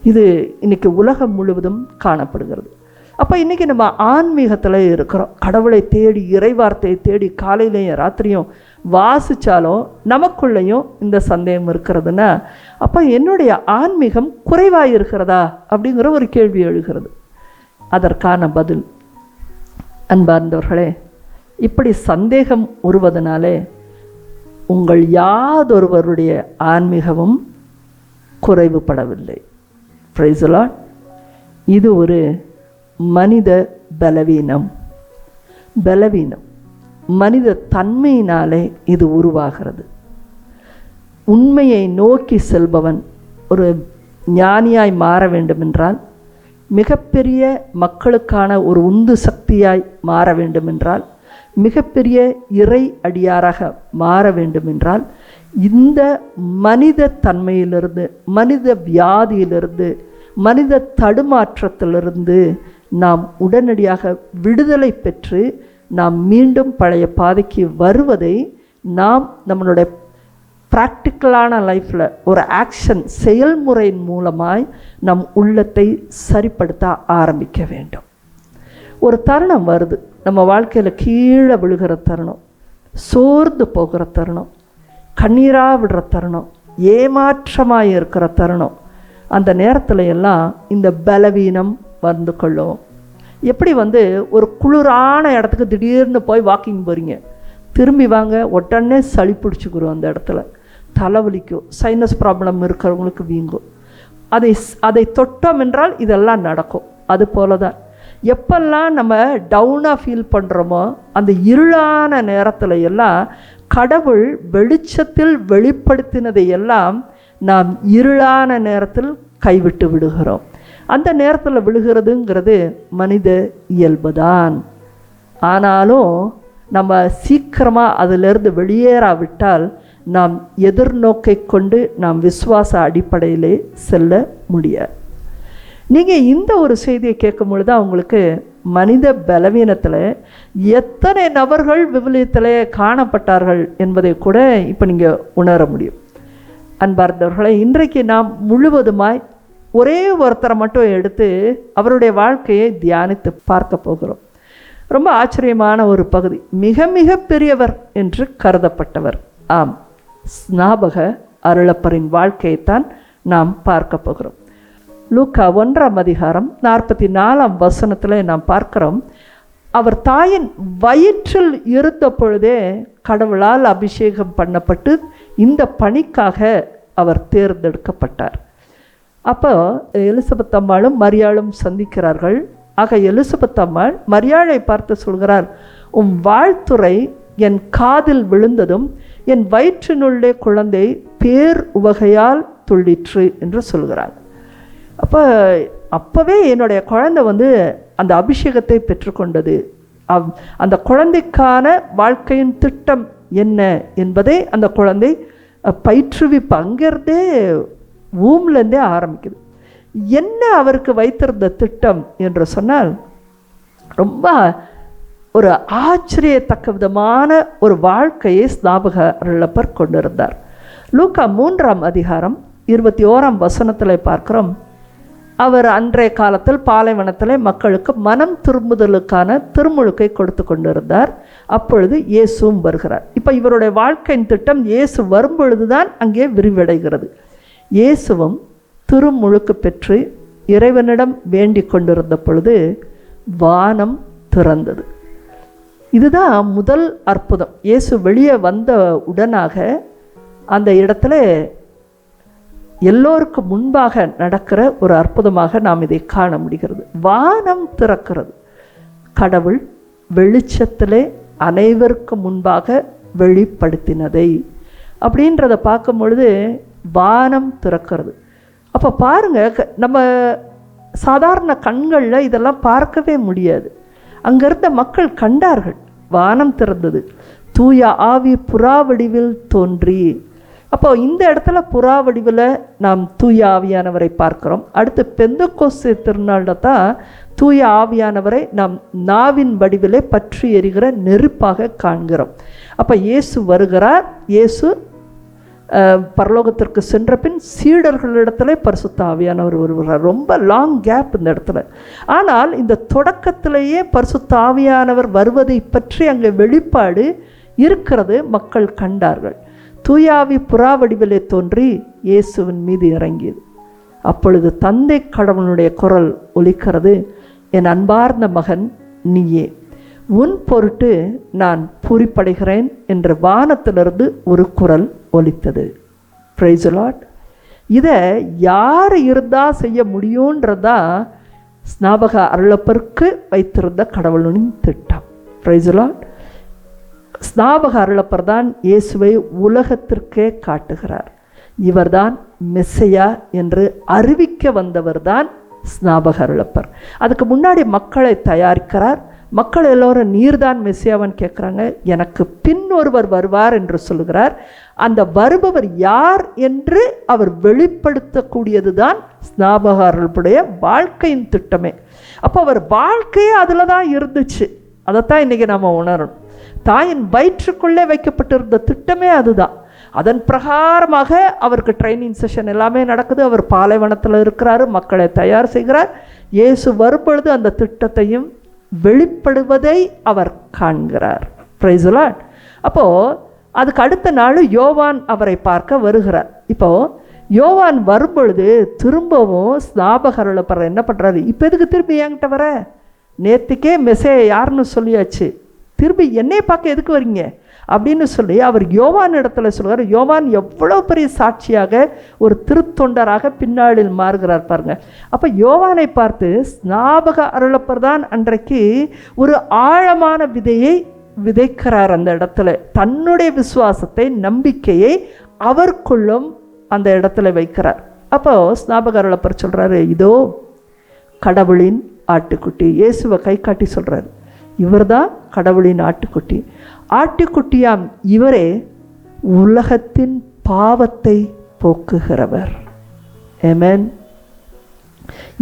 இது இன்றைக்கி உலகம் முழுவதும் காணப்படுகிறது. அப்போ இன்றைக்கி நம்ம ஆன்மீகத்தில் இருக்கிறோம். கடவுளை தேடி, இறைவார்த்தையை தேடி காலையிலையும் ராத்திரியும் வாசித்தாலும் நமக்குள்ளேயும் இந்த சந்தேகம் இருக்கிறதுனா அப்போ என்னுடைய ஆன்மீகம் குறைவாக இருக்கிறதா அப்படிங்கிற ஒரு கேள்வி எழுகிறது. அதற்கான பதில், அன்பார்ந்தவர்களே, இப்படி சந்தேகம் உருவதனாலே உங்கள் யாதொருவருடைய ஆன்மீகமும் குறைவுபடவில்லை. Praise the Lord. இது ஒரு மனித பலவீனம். மனித தன்மையினாலே இது உருவாகிறது. உண்மையை நோக்கி செல்பவன் ஒரு ஞானியாய் மாற வேண்டுமென்றால், மிகப்பெரிய மக்களுக்கான ஒரு உந்து சக்தியாய் மாற வேண்டுமென்றால், மிகப்பெரிய இறை அடியாராக மாற வேண்டுமென்றால், இந்த மனித தன்மையிலிருந்து, மனித வியாதியிலிருந்து, மனித தடுமாற்றத்திலிருந்து நாம் உடனடியாக விடுதலை பெற்று நாம் மீண்டும் பழைய பாதைக்கு வருவதை நாம் நம்மளுடைய ப்ராக்டிக்கலான லைஃப்பில் ஒரு ஆக்ஷன் செயல்முறையின் மூலமாய் நம் உள்ளத்தை சரிப்படுத்த ஆரம்பிக்க வேண்டும். ஒரு தருணம் வருது, நம்ம வாழ்க்கையில் கீழே விழுகிற தருணம், சோர்ந்து போகிற தருணம், கண்ணீராக விடுற தருணம், ஏமாற்றமாக இருக்கிற தருணம். அந்த நேரத்தில் எல்லாம் இந்த பலவீனம் வந்து கொள்ளும். எப்படி ஒரு குளிரான இடத்துக்கு திடீர்னு போய் வாக்கிங் போகிறீங்க, திரும்பி வாங்க உடனே சளி பிடிச்சிக்கிறோம், அந்த இடத்துல தலைவலிக்கும், சைனஸ் ப்ராப்ளம் இருக்கிறவங்களுக்கு வீங்கும். அதை தொட்டோம் என்றால் இதெல்லாம் நடக்கும். அது போல தான் எப்பெல்லாம் நம்ம டவுனாக ஃபீல் பண்ணுறோமோ அந்த இருளான நேரத்தில் எல்லாம் கடவுள் வெளிச்சத்தில் வெளிப்படுத்தினதை எல்லாம் நாம் இருளான நேரத்தில் கைவிட்டு விடுகிறோம். அந்த நேரத்தில் விழுகிறதுங்கிறது மனித இயல்பு தான். ஆனாலும் நம்ம சீக்கிரமாக அதிலிருந்து வெளியேறாவிட்டால் நாம் எதிர்நோக்கை கொண்டு நாம் விசுவாச அடிப்படையிலே செல்ல முடியாது. நீங்கள் இந்த ஒரு செய்தியை கேட்கும் பொழுது அவங்களுக்கு மனித பலவீனத்தில் எத்தனை நபர்கள் விவிலியத்தில் காணப்பட்டார்கள் என்பதை கூட இப்போ நீங்கள் உணர முடியும். அன்பார்ந்தவர்களை, இன்றைக்கு நாம் முழுவதுமாய் ஒரே ஒருத்தரை மட்டும் எடுத்து அவருடைய வாழ்க்கையை தியானித்து பார்க்க போகிறோம். ரொம்ப ஆச்சரியமான ஒரு பகுதி. மிக மிக பெரியவர் என்று கருதப்பட்டவர். ஆம், ஸ்நாபக அருளப்பரின் வாழ்க்கையைத்தான் நாம் பார்க்க போகிறோம். லூக்கா 1ஆம் அதிகாரம் 44ஆம் வசனத்தில் நாம் பார்க்கிறோம். அவர் தாயின் வயிற்றில் இருந்த பொழுதே கடவுளால் அபிஷேகம் பண்ணப்பட்டு இந்த பணிக்காக அவர் தேர்ந்தெடுக்கப்பட்டார். அப்போ எலிசபெத் அம்மாளும் மரியாளும் சந்திக்கிறார்கள். ஆக எலிசபெத் அம்மாள் மரியாளை பார்த்து சொல்கிறார், உம் வாழ்த்துரை என் காதில் விழுந்ததும் என் வயிற்றினுள்ளே குழந்தை பேர் உவகையால் துள்ளிற்று என்று சொல்கிறார். அப்போவே என்னுடைய குழந்தை அந்த அபிஷேகத்தை பெற்றுக்கொண்டது. அந்த குழந்தைக்கான வாழ்க்கையின் திட்டம் என்ன என்பதை அந்த குழந்தை பயிற்றுவிப்பு அங்கிருந்தே ஊம்லேருந்தே ஆரம்பிக்குது. என்ன அவருக்கு வைத்திருந்த திட்டம் என்று சொன்னால், ரொம்ப ஒரு ஆச்சரியத்தக்க விதமான ஒரு வாழ்க்கையை ஸ்நாபக அருளப்பர் கொண்டிருந்தார். லூக்கா 3ஆம் அதிகாரம் 21ஆம் வசனத்தில் பார்க்கிறோம். அவர் அன்றைய காலத்தில் பாலைவனத்தில் மக்களுக்கு மனம் திரும்புதலுக்கான திருமுழுக்கை கொடுத்து கொண்டிருந்தார். அப்பொழுது இயேசுவும் வருகிறார். இப்போ இவருடைய வாழ்க்கையின் திட்டம் இயேசு வரும்பொழுது தான் அங்கே விரிவடைகிறது. இயேசுவும் திருமுழுக்கு பெற்று இறைவனிடம் வேண்டிக் கொண்டிருந்த பொழுது வானம் திறந்தது. இதுதான் முதல் அற்புதம். இயேசு வெளியே வந்த உடனாக அந்த இடத்துல எல்லோருக்கும் முன்பாக நடக்கிற ஒரு அற்புதமாக நாம் இதை காண முடிகிறது. வானம் திறக்கிறது. கடவுள் வெளிச்சத்திலே அனைவருக்கும் முன்பாக வெளிப்படுத்தினதை அப்படின்றத பார்க்கும் பொழுது வானம் திறக்கிறது. அப்போ பாருங்க, நம்ம சாதாரண கண்களில் இதெல்லாம் பார்க்கவே முடியாது. அங்கிருந்த மக்கள் கண்டார்கள். வானம் திறந்தது, தூய ஆவி புறா வடிவில் தோன்றி. அப்போ இந்த இடத்துல புறா வடிவில் நாம் தூய ஆவியானவரை பார்க்கிறோம். அடுத்து பெந்தெக்கோஸ்தே திருநாளில் தான் தூய ஆவியானவரை நாம் நாவின் வடிவிலே பற்றி எரிகிற நெருப்பாக காண்கிறோம். அப்போ இயேசு வருகிறார். இயேசு பரலோகத்திற்கு சென்ற பின் சீடர்களிடத்துல பரிசுத்த ஆவியானவர் வருகிறார். ரொம்ப லாங் கேப் இந்த இடத்துல. ஆனால் இந்த தொடக்கத்திலேயே பரிசுத்த ஆவியானவர் வருவதை பற்றி அங்கே வெளிப்பாடு இருக்கிறது. மக்கள் கண்டார்கள். தூயாவி புறா வடிவிலே தோன்றி இயேசுவின் மீது இறங்கியது. அப்பொழுது தந்தை கடவுளுடைய குரல் ஒலிக்கிறது, என் அன்பார்ந்த மகன் நீயே, உன் பொருட்டு நான் பூரிப்படைகிறேன் என்று வானத்திலிருந்து ஒரு குரல் ஒலித்தது. Praise the Lord. இதை யார் இருந்தால் செய்ய முடியுன்றதா ஸ்நாபக அருளப்பருக்கு வைத்திருந்த கடவுளின் திட்டம். Praise the Lord. ஸ்நாபக அருளப்பர் தான் இயேசுவை உலகத்திற்கே காட்டுகிறார். இவர்தான் மெஸ்ஸையா என்று அறிவிக்க வந்தவர் தான் ஸ்நாபக அருளப்பர். அதுக்கு முன்னாடி மக்களை தயாரிக்கிறார். மக்கள் எல்லோரும் நீர்தான் மெஸ்ஸியாவான்னு கேட்குறாங்க. எனக்கு பின் ஒருவர் வருவார் என்று சொல்லுகிறார். அந்த வருபவர் யார் என்று அவர் வெளிப்படுத்தக்கூடியது தான் ஸ்நாபக அருளப்பருடைய வாழ்க்கையின் திட்டமே. அப்போ அவர் வாழ்க்கையே அதில் தான் இருந்துச்சு. அதைத்தான் இன்றைக்கி நம்ம உணரணும். தாயின் வயிற்றுக்குள்ளே வைக்கப்பட்டிருந்த திட்டமே அதுதான். அதன் பிரகாரமாக அவருக்கு ட்ரைனிங் செஷன் எல்லாமே நடக்குது. அவர் பாலைவனத்தில் இருக்கிறாரு, மக்களை தயார் செய்கிறார். இயேசு வரும்பொழுது அந்த திட்டத்தையும் வெளிப்படுவதை அவர் காண்கிறார். Praise the Lord. அப்போது அதுக்கு அடுத்த நாள் யோவான் அவரை பார்க்க வருகிறார். இப்போது யோவான் வரும்பொழுது திரும்பவும் ஸ்நாபக அருளப்பர் என்ன பண்ணுறாரு, இப்போ எதுக்கு திரும்பி என்கிட்ட வர? நேற்றுக்கே மெசேஜ் யாருன்னு சொல்லியாச்சு, திரும்பி என்னை பார்க்க எதுக்கு வரீங்க அப்படின்னு சொல்லி அவர் யோவான் இடத்துல சொல்கிறார். யோவான் எவ்வளோ பெரிய சாட்சியாக ஒரு திருத்தொண்டராக பின்னாளில் மாறுகிறார் பாருங்க. அப்போ யோவானை பார்த்து ஸ்நாபக அருளப்பர் தான் அன்றைக்கு ஒரு ஆழமான விதையை விதைக்கிறார். அந்த இடத்துல தன்னுடைய விசுவாசத்தை, நம்பிக்கையை அவருக்குள்ளும் அந்த இடத்துல வைக்கிறார். அப்போ ஸ்நாபக அருளப்பர் சொல்கிறாரு, இதோ கடவுளின் ஆட்டுக்குட்டி. இயேசுவை கை காட்டி சொல்கிறார், இவர்தான் கடவுளின் ஆட்டுக்குட்டி. ஆட்டுக்குட்டியாம் இவரே உலகத்தின் பாவத்தை போக்குகிறவர். ஆமென்.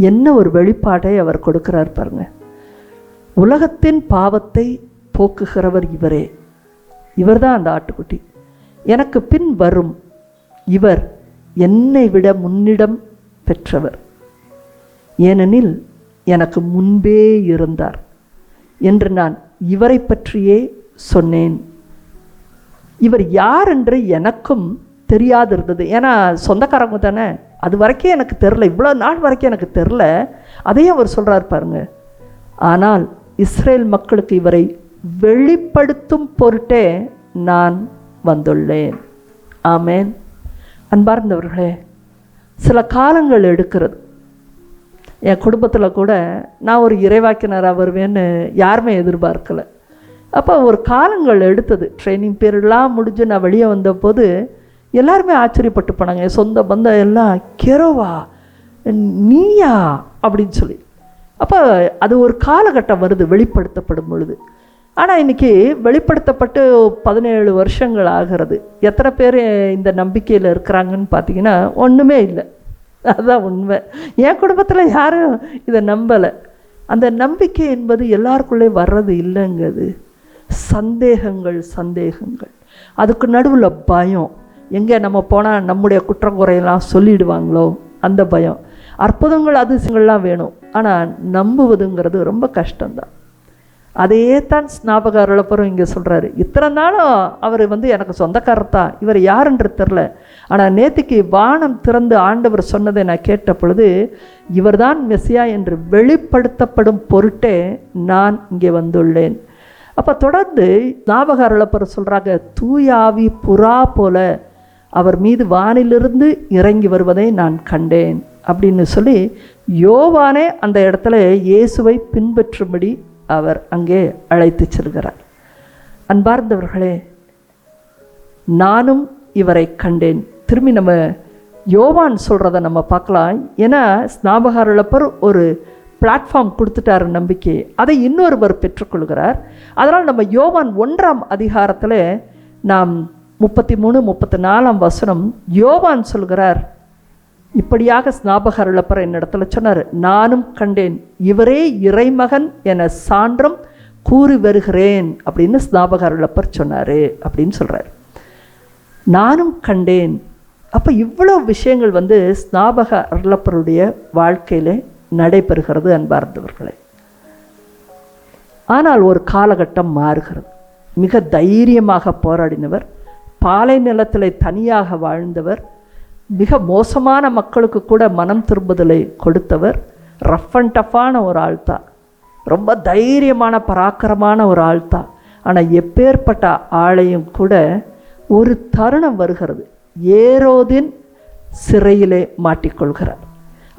என்ன ஒரு வெளிப்பாடை அவர் கொடுக்கிறார் பாருங்க. உலகத்தின் பாவத்தை போக்குகிறவர் இவரே. இவர்தான் அந்த ஆட்டுக்குட்டி. எனக்கு பின் வரும் இவர் என்னை விட முன்னிடம் பெற்றவர், ஏனெனில் எனக்கு முன்பே இருந்தார் என்று நான் இவரை பற்றியே சொன்னேன். இவர் யார் என்று எனக்கும் தெரியாது இருந்தது. ஏன்னா சொந்தக்காரங்க தானே, அது வரைக்கும் எனக்கு தெரில, இவ்வளோ நாள் வரைக்கும் எனக்கு தெரில. அதையும் அவர் சொல்கிறார் பாருங்க. ஆனால் இஸ்ரேல் மக்களுக்கு இவரை வெளிப்படுத்தும் பொருட்டே நான் வந்துள்ளேன். ஆமேன். அன்பார்ந்தவர்களே, சில காலங்கள் எடுக்கிறது. என் குடும்பத்தில் கூட நான் ஒரு இறைவாக்கினராக வருவேன்னு யாருமே எதிர்பார்க்கலை. அப்போ ஒரு காலங்கள் எடுத்தது. ட்ரைனிங் பீரியட்லாம் முடிஞ்சு நான் வெளியே வந்தபோது எல்லாருமே ஆச்சரியப்பட்டு போனாங்க. என் சொந்த பந்தம் எல்லாம், கெரோவா நீயா அப்படின்னு சொல்லி. அப்போ அது ஒரு காலகட்டம் வருது வெளிப்படுத்தப்படும் பொழுது. ஆனால் இன்றைக்கி வெளிப்படுத்தப்பட்டு 17 வருஷங்கள் ஆகிறது. எத்தனை பேர் இந்த நம்பிக்கையில் இருக்கிறாங்கன்னு பார்த்தீங்கன்னா ஒன்றுமே இல்லை. அதுதான் உண்மை. என் குடும்பத்தில் யாரும் இதை நம்பலை. அந்த நம்பிக்கை என்பது எல்லாருக்குள்ளே வர்றது இல்லைங்கிறது. சந்தேகங்கள், அதுக்கு நடுவில் பயம். எங்கே நம்ம போனால் நம்முடைய குற்றங்குறையெல்லாம் சொல்லிடுவாங்களோ அந்த பயம். அற்புதங்கள், அதிசயங்கள்லாம் வேணும், ஆனால் நம்புவதுங்கிறது ரொம்ப கஷ்டம்தான். அதையே தான் ஸ்நாபக அருளப்பரும் இங்கே சொல்கிறாரு. இத்தனை நாளும் அவர் எனக்கு சொந்தக்காரர் தான், இவர் யாருன்று தெரில. ஆனால் நேற்றுக்கு வானம் திறந்து ஆண்டவர் சொன்னதை நான் கேட்ட பொழுது, இவர்தான் மெசியா என்று வெளிப்படுத்தப்படும் பொருட்டே நான் இங்கே வந்துள்ளேன். அப்போ தொடர்ந்து ஸ்நாபக அருளப்பர் சொல்கிறாங்க, தூயாவி புறா போல அவர் மீது வானிலிருந்து இறங்கி வருவதை நான் கண்டேன் அப்படின்னு சொல்லி யோவானே அந்த இடத்துல இயேசுவை பின்பற்றும்படி அவர் அங்கே அழைத்து செல்கிறார். அன்பார்ந்தவர்களே, நானும் இவரை கண்டேன். திரும்பி நம்ம யோவான் சொல்கிறத நம்ம பார்க்கலாம். ஏன்னா ஸ்நாபக அருளப்பர் ஒரு பிளாட்ஃபார்ம் கொடுத்துட்டார் நம்பிக்கை, அதை இன்னொருவர் பெற்றுக்கொள்கிறார். அதனால் நம்ம யோவான் 1ஆம் அதிகாரத்தில் நாம் 33, 34 வசனம் யோவான் சொல்கிறார், இப்படியாக ஸ்நாபக அருளப்பர் என்னிடத்துல சொன்னார், நானும் கண்டேன், இவரே இறைமகன் என சான்றும் கூறி வருகிறேன் அப்படின்னு ஸ்நாபக அருளப்பர் சொன்னார் அப்படின்னு சொல்கிறார். நானும் கண்டேன். அப்போ இவ்வளோ விஷயங்கள் ஸ்நாபக அருளப்பருடைய வாழ்க்கையில் நடைபெறுகிறது அன்பார்ந்தவர்களே. ஆனால் ஒரு காலகட்டம் மாறுகிறது. மிக தைரியமாக போராடினவர், பாலை நிலத்தில் தனியாக வாழ்ந்தவர், மிக மோசமான மக்களுக்கு கூட மனம் திரும்புதலை கொடுத்தவர், ரஃப் அண்ட் டஃப்பான ஒரு ஆள் தான். ரொம்ப தைரியமான பராக்கிரமான ஒரு ஆள் தான். ஆனால் எப்பேற்பட்ட ஆளையும் கூட ஒரு தருணம் வருகிறது, ஏரோதின் சிறையிலே மாட்டிக்கொள்கிறார்.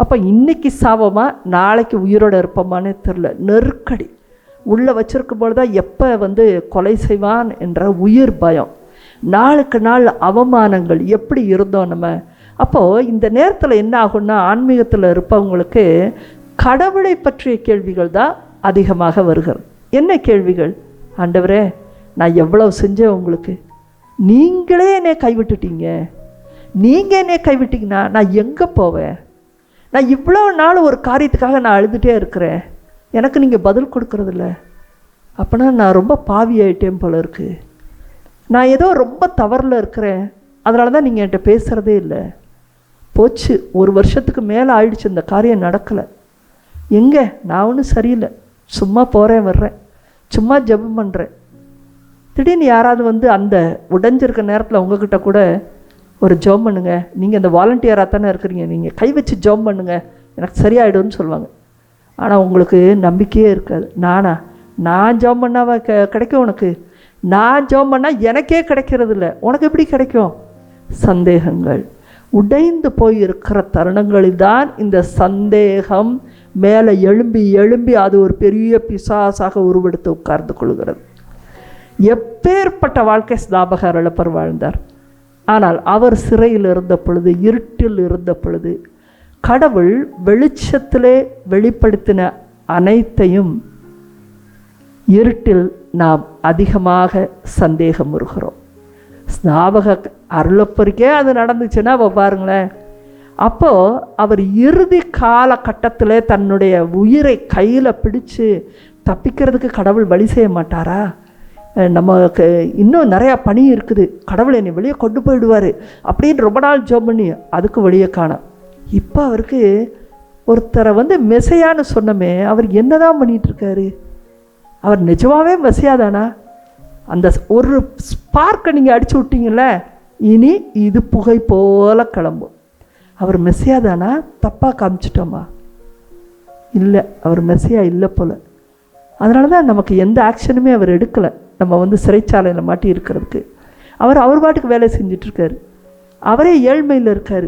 அப்போ இன்னைக்கு சாபமா நாளைக்கு உயிரோடு இருப்போமானே தெரில. நெருக்கடி உள்ளே வச்சிருக்கும் போது தான் எப்போ கொலை செய்வான் என்ற உயிர் பயம், நாளுக்கு நாள் அவமானங்கள். எப்படி இருந்தோம் நம்ம? அப்போது இந்த நேரத்தில் என்ன ஆகும்னா, ஆன்மீகத்தில் இருப்பவங்களுக்கு கடவுளை பற்றிய கேள்விகள் தான் அதிகமாக வருகிறது. என்ன கேள்விகள்? ஆண்டவரே, நான் எவ்வளவு செஞ்சேன் உங்களுக்கு, நீங்களே என்னை கைவிட்டுட்டீங்க, நீங்கள் என்னை கைவிட்டீங்கன்னா நான் எங்கே போவேன்? நான் இவ்வளோ நாள் ஒரு காரியத்துக்காக நான் அழுதுகிட்டே இருக்கிறேன், எனக்கு நீங்கள் பதில் கொடுக்கறதில்ல. அப்போனா நான் ரொம்ப பாவி ஆகிட்டேன் போல இருக்குது, நான் ஏதோ ரொம்ப தவறில் இருக்கிறேன், அதனால தான் நீங்கள் என்கிட்ட பேசுகிறதே இல்லை. போச்சு, 1 வருஷத்துக்கு மேலே ஆயிடுச்சு, இந்த காரியம் நடக்கலை. எங்கே? நான் ஒன்றும் சரியில்லை, சும்மா போகிறேன் வர்றேன், சும்மா ஜெபம் பண்ணுறேன். திடீர்னு யாராவது அந்த உடைஞ்சிருக்க நேரத்தில் உங்ககிட்ட கூட ஒரு ஜெபம் பண்ணுங்க, நீங்கள் இந்த வாலண்டியராக தானே இருக்கிறீங்க, நீங்கள் கை வச்சு ஜெபம் பண்ணுங்க, எனக்கு சரியாயிடும்னு சொல்லுவாங்க. ஆனால் உங்களுக்கு நம்பிக்கையே இருக்காது. நான் ஜெபம் பண்ணாவா கிடைக்கும் உனக்கு? நான் ஜெபம் பண்ணால் எனக்கே கிடைக்கிறது இல்லை, உனக்கு எப்படி கிடைக்கும்? சந்தேகங்கள். உடைந்து போய் இருக்கிற தருணங்களில் தான் இந்த சந்தேகம் மேலே எழும்பி எழும்பி அது ஒரு பெரிய பிசாசாக உருவெடுத்து உட்கார்ந்து கொள்கிறது. எப்பேற்பட்ட வாழ்க்கை ஸ்நாபகர் இழப்பர் வாழ்ந்தார். ஆனால் அவர் சிறையில் இருந்த பொழுது, இருட்டில் இருந்த பொழுது, கடவுள் வெளிச்சத்திலே வெளிப்படுத்தின அனைத்தையும் இருட்டில் நாம் அதிகமாக சந்தேகம் வருகிறோம். ஸ்நாபக அருளப்பருக்கே அது நடந்துச்சுன்னா பாருங்களேன். அப்போது அவர் இறுதி காலகட்டத்தில் தன்னுடைய உயிரை கையில் பிடிச்சு தப்பிக்கிறதுக்கு கடவுள் வழி செய்ய மாட்டாரா? நமக்கு இன்னும் நிறையா பணி இருக்குது, கடவுள் என்னை வெளியே கொண்டு போயிடுவார் அப்படின்னு ரொம்ப நாள் ஜெபம் பண்ணி அதுக்கு வெளியே காணோம். இப்போ அவருக்கு ஒருத்தரை மெசையான்னு சொன்னமே, அவர் என்ன தான் பண்ணிகிட்ருக்காரு? அவர் நிஜமாகவே மெசையாதானா? அந்த ஒரு ஸ்பார்க்கை நீங்கள் அடித்து விட்டீங்கள, இனி இது புகை போல கிளம்பும். அவர் மெசையாதானா? தப்பாக காமிச்சிட்டோமா? இல்லை, அவர் மெசையா இல்லை போல். அதனால தான் நமக்கு எந்த ஆக்ஷனுமே அவர் எடுக்கலை. நம்ம சிறைச்சாலையில் மாட்டி இருக்கிறதுக்கு அவர் பாட்டுக்கு வேலை செஞ்சிட்ருக்காரு. அவரே ஏழ்மையில் இருக்கார்.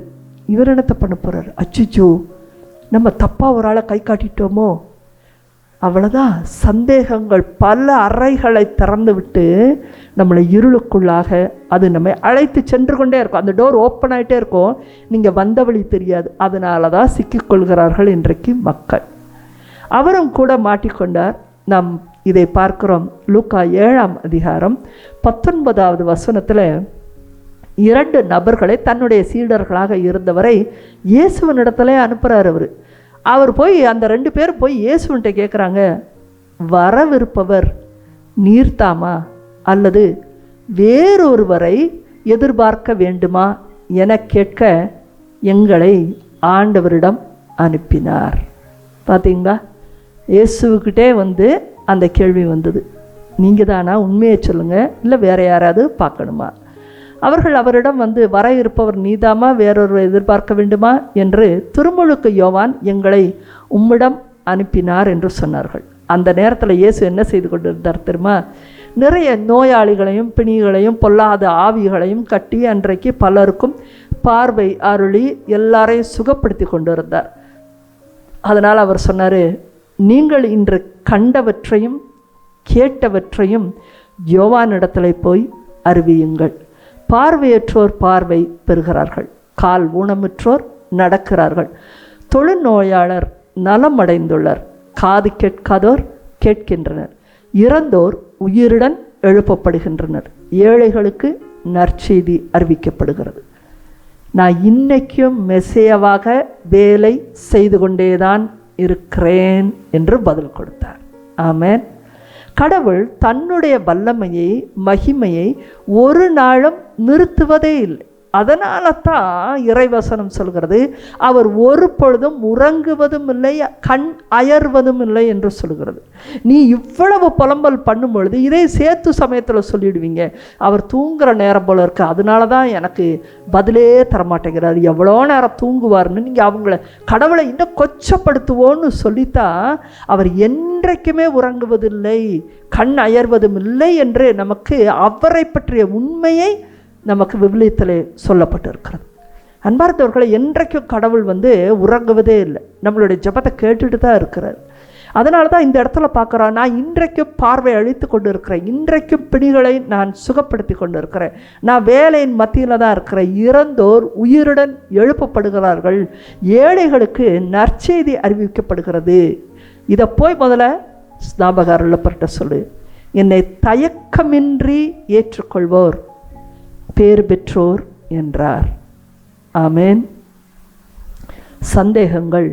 இவர் என்னத்தை பண்ண போகிறார்? அச்சுச்சோ, நம்ம தப்பாக ஒரு ஆளை கை காட்டிட்டோமோ, அவ்வளோதான். சந்தேகங்கள் பல அறைகளை திறந்து விட்டு நம்மளை இருளுக்குள்ளாக அது நம்மை அழைத்து சென்று கொண்டே இருக்கும். அந்த டோர் ஓப்பன் ஆகிட்டே இருக்கும், நீங்கள் வந்த வழி தெரியாது. அதனால தான் சிக்கிக்கொள்கிறார்கள் இன்றைக்கு மக்கள். அவரும் கூட மாட்டிக்கொண்டார். நாம் இதை பார்க்கிறோம். லூக்கா 7ஆம் அதிகாரம் 19வது வசனத்தில் 2 நபர்களை தன்னுடைய சீடர்களாக இருந்தவரை இயேசுவனிடத்துல அனுப்புகிறார். அவர் போய் அந்த 2 பேர் போய் இயேசுவன்ட்ட கேட்குறாங்க, வரவிருப்பவர் நீர்தாமா அல்லது வேறொருவரை எதிர்பார்க்க வேண்டுமா என கேட்க எங்களை ஆண்டவரிடம் அனுப்பினார். பார்த்தீங்களா? இயேசுக்கிட்டே அந்த கேள்வி வந்தது, நீங்கள் தானா? உண்மையை சொல்லுங்கள், இல்லை வேறு யாராவது பார்க்கணுமா? அவர்கள் அவரிடம் வர இருப்பவர் நீதாமா, வேறொருவர் எதிர்பார்க்க வேண்டுமா என்று திருமுழுக்கு யோவான் எங்களை உம்மிடம் அனுப்பினார் என்று சொன்னார்கள். அந்த நேரத்தில் இயேசு என்ன செய்து கொண்டிருந்தார் தெரியுமா? நிறைய நோயாளிகளையும் பிணிகளையும் பொல்லாத ஆவிகளையும் கட்டி அன்றைக்கு பலருக்கும் பார்வை அருளி எல்லாரையும் சுகப்படுத்தி கொண்டிருந்தார். அதனால் அவர் சொன்னார், நீங்கள் இன்று கண்டவற்றையும் கேட்டவற்றையும் யோவானிடத்தில் போய் அறிவியுங்கள். பார்வையற்றோர் பார்வை பெறுகிறார்கள், கால் ஊனமுற்றோர் நடக்கிறார்கள், தொழுநோயாளர் நலம் அடைந்துள்ளார், காது கேட்காதோர் கேட்கின்றனர், இறந்தோர் உயிருடன் எழுப்பப்படுகின்றனர், ஏழைகளுக்கு நற்செய்தி அறிவிக்கப்படுகிறது. நான் இன்னைக்கும் மெசேயாவாக வேலை செய்து கொண்டேதான் இருக்கிறேன் என்று பதில் கொடுத்தார். ஆமென். கடவுள் தன்னுடைய வல்லமையை மகிமையை ஒரு நாளும் நிறுத்துவதே இல்லை. அதனால தான் இறைவசனம் சொல்கிறது, அவர் ஒரு பொழுதும் உறங்குவதும் இல்லை, கண் அயர்வதும் இல்லை என்று சொல்கிறது. நீ இவ்வளவு புலம்பல் பண்ணும் பொழுது இதை சேர்த்து சமயத்தில் சொல்லிடுவீங்க, அவர் தூங்குகிற நேரம் போல இருக்கு, அதனால தான் எனக்கு பதிலே தரமாட்டேங்கிறார், எவ்வளோ நேரம் தூங்குவார்னு நீங்கள் அவங்கள கடவுளை இன்னும் கொச்சப்படுத்துவோன்னு சொல்லித்தான் அவர் என்றைக்குமே உறங்குவதில்லை, கண் அயர்வதும் இல்லை என்று நமக்கு அவரை பற்றிய உண்மையை நமக்கு விவிலியத்திலே சொல்லப்பட்டிருக்கிறது. அன்பார்ந்தவர்களை, என்றைக்கும் கடவுள் உறங்குவதே இல்லை, நம்மளுடைய ஜெபத்தை கேட்டுட்டு தான் இருக்கிறார். அதனால தான் இந்த இடத்துல பார்க்குறோம், நான் இன்றைக்கும் பார்வை அழித்து கொண்டு இருக்கிறேன், இன்றைக்கும் பிணிகளை நான் சுகப்படுத்தி கொண்டு இருக்கிறேன், நான் வேலையின் மத்தியில் தான் இருக்கிறேன், இறந்தோர் உயிருடன் எழுப்பப்படுகிறார்கள், ஏழைகளுக்கு நற்செய்தி அறிவிக்கப்படுகிறது. இதை போய் முதல்ல ஸ்நாபகாரப்பட்ட சொல்லு, என்னை தயக்கமின்றி ஏற்றுக்கொள்வோர் பேர் பெற்றோர் என்றார். ஆமேன். சந்தேகங்கள்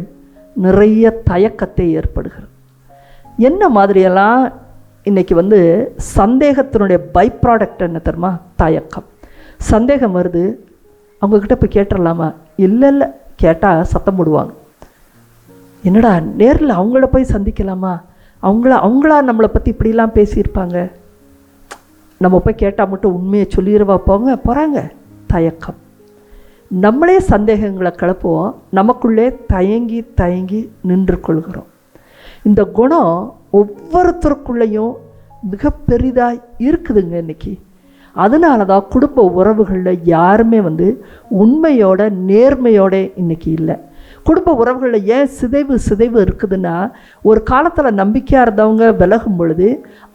நிறைய தயக்கத்தை ஏற்படுகிறது. என்ன மாதிரியெல்லாம் இன்னைக்கு சந்தேகத்தினுடைய பை ப்ராடக்ட் என்ன தெரியுமா? தயக்கம். சந்தேகம் வருது, அவங்கக்கிட்ட போய் கேட்டுடலாமா? இல்லை இல்லை, கேட்டால் சத்தம் போடுவாங்க. என்னடா நேரில் அவங்கள போய் சந்திக்கலாமா? அவங்களா நம்மளை பற்றி இப்படிலாம் பேசியிருப்பாங்க, நம்ம போய் கேட்டால் மட்டும் உண்மையை சொல்லிடுவா போகிறாங்க. தயக்கம். நம்மளே சந்தேகங்களை கிளப்புவோம், நமக்குள்ளே தயங்கி தயங்கி நின்று கொள்கிறோம். இந்த குணம் ஒவ்வொருத்தருக்குள்ளேயும் மிக பெரிதாக இருக்குதுங்க இன்னைக்கு. அதனால தான் குடும்ப உறவுகளில் யாருமே உண்மையோட நேர்மையோட இன்னைக்கு இல்லை. குடும்ப உறவுகளில் ஏன் சிதைவு இருக்குதுன்னா, ஒரு காலத்தில் நம்பிக்கையாக இருந்தவங்க விலகும் பொழுது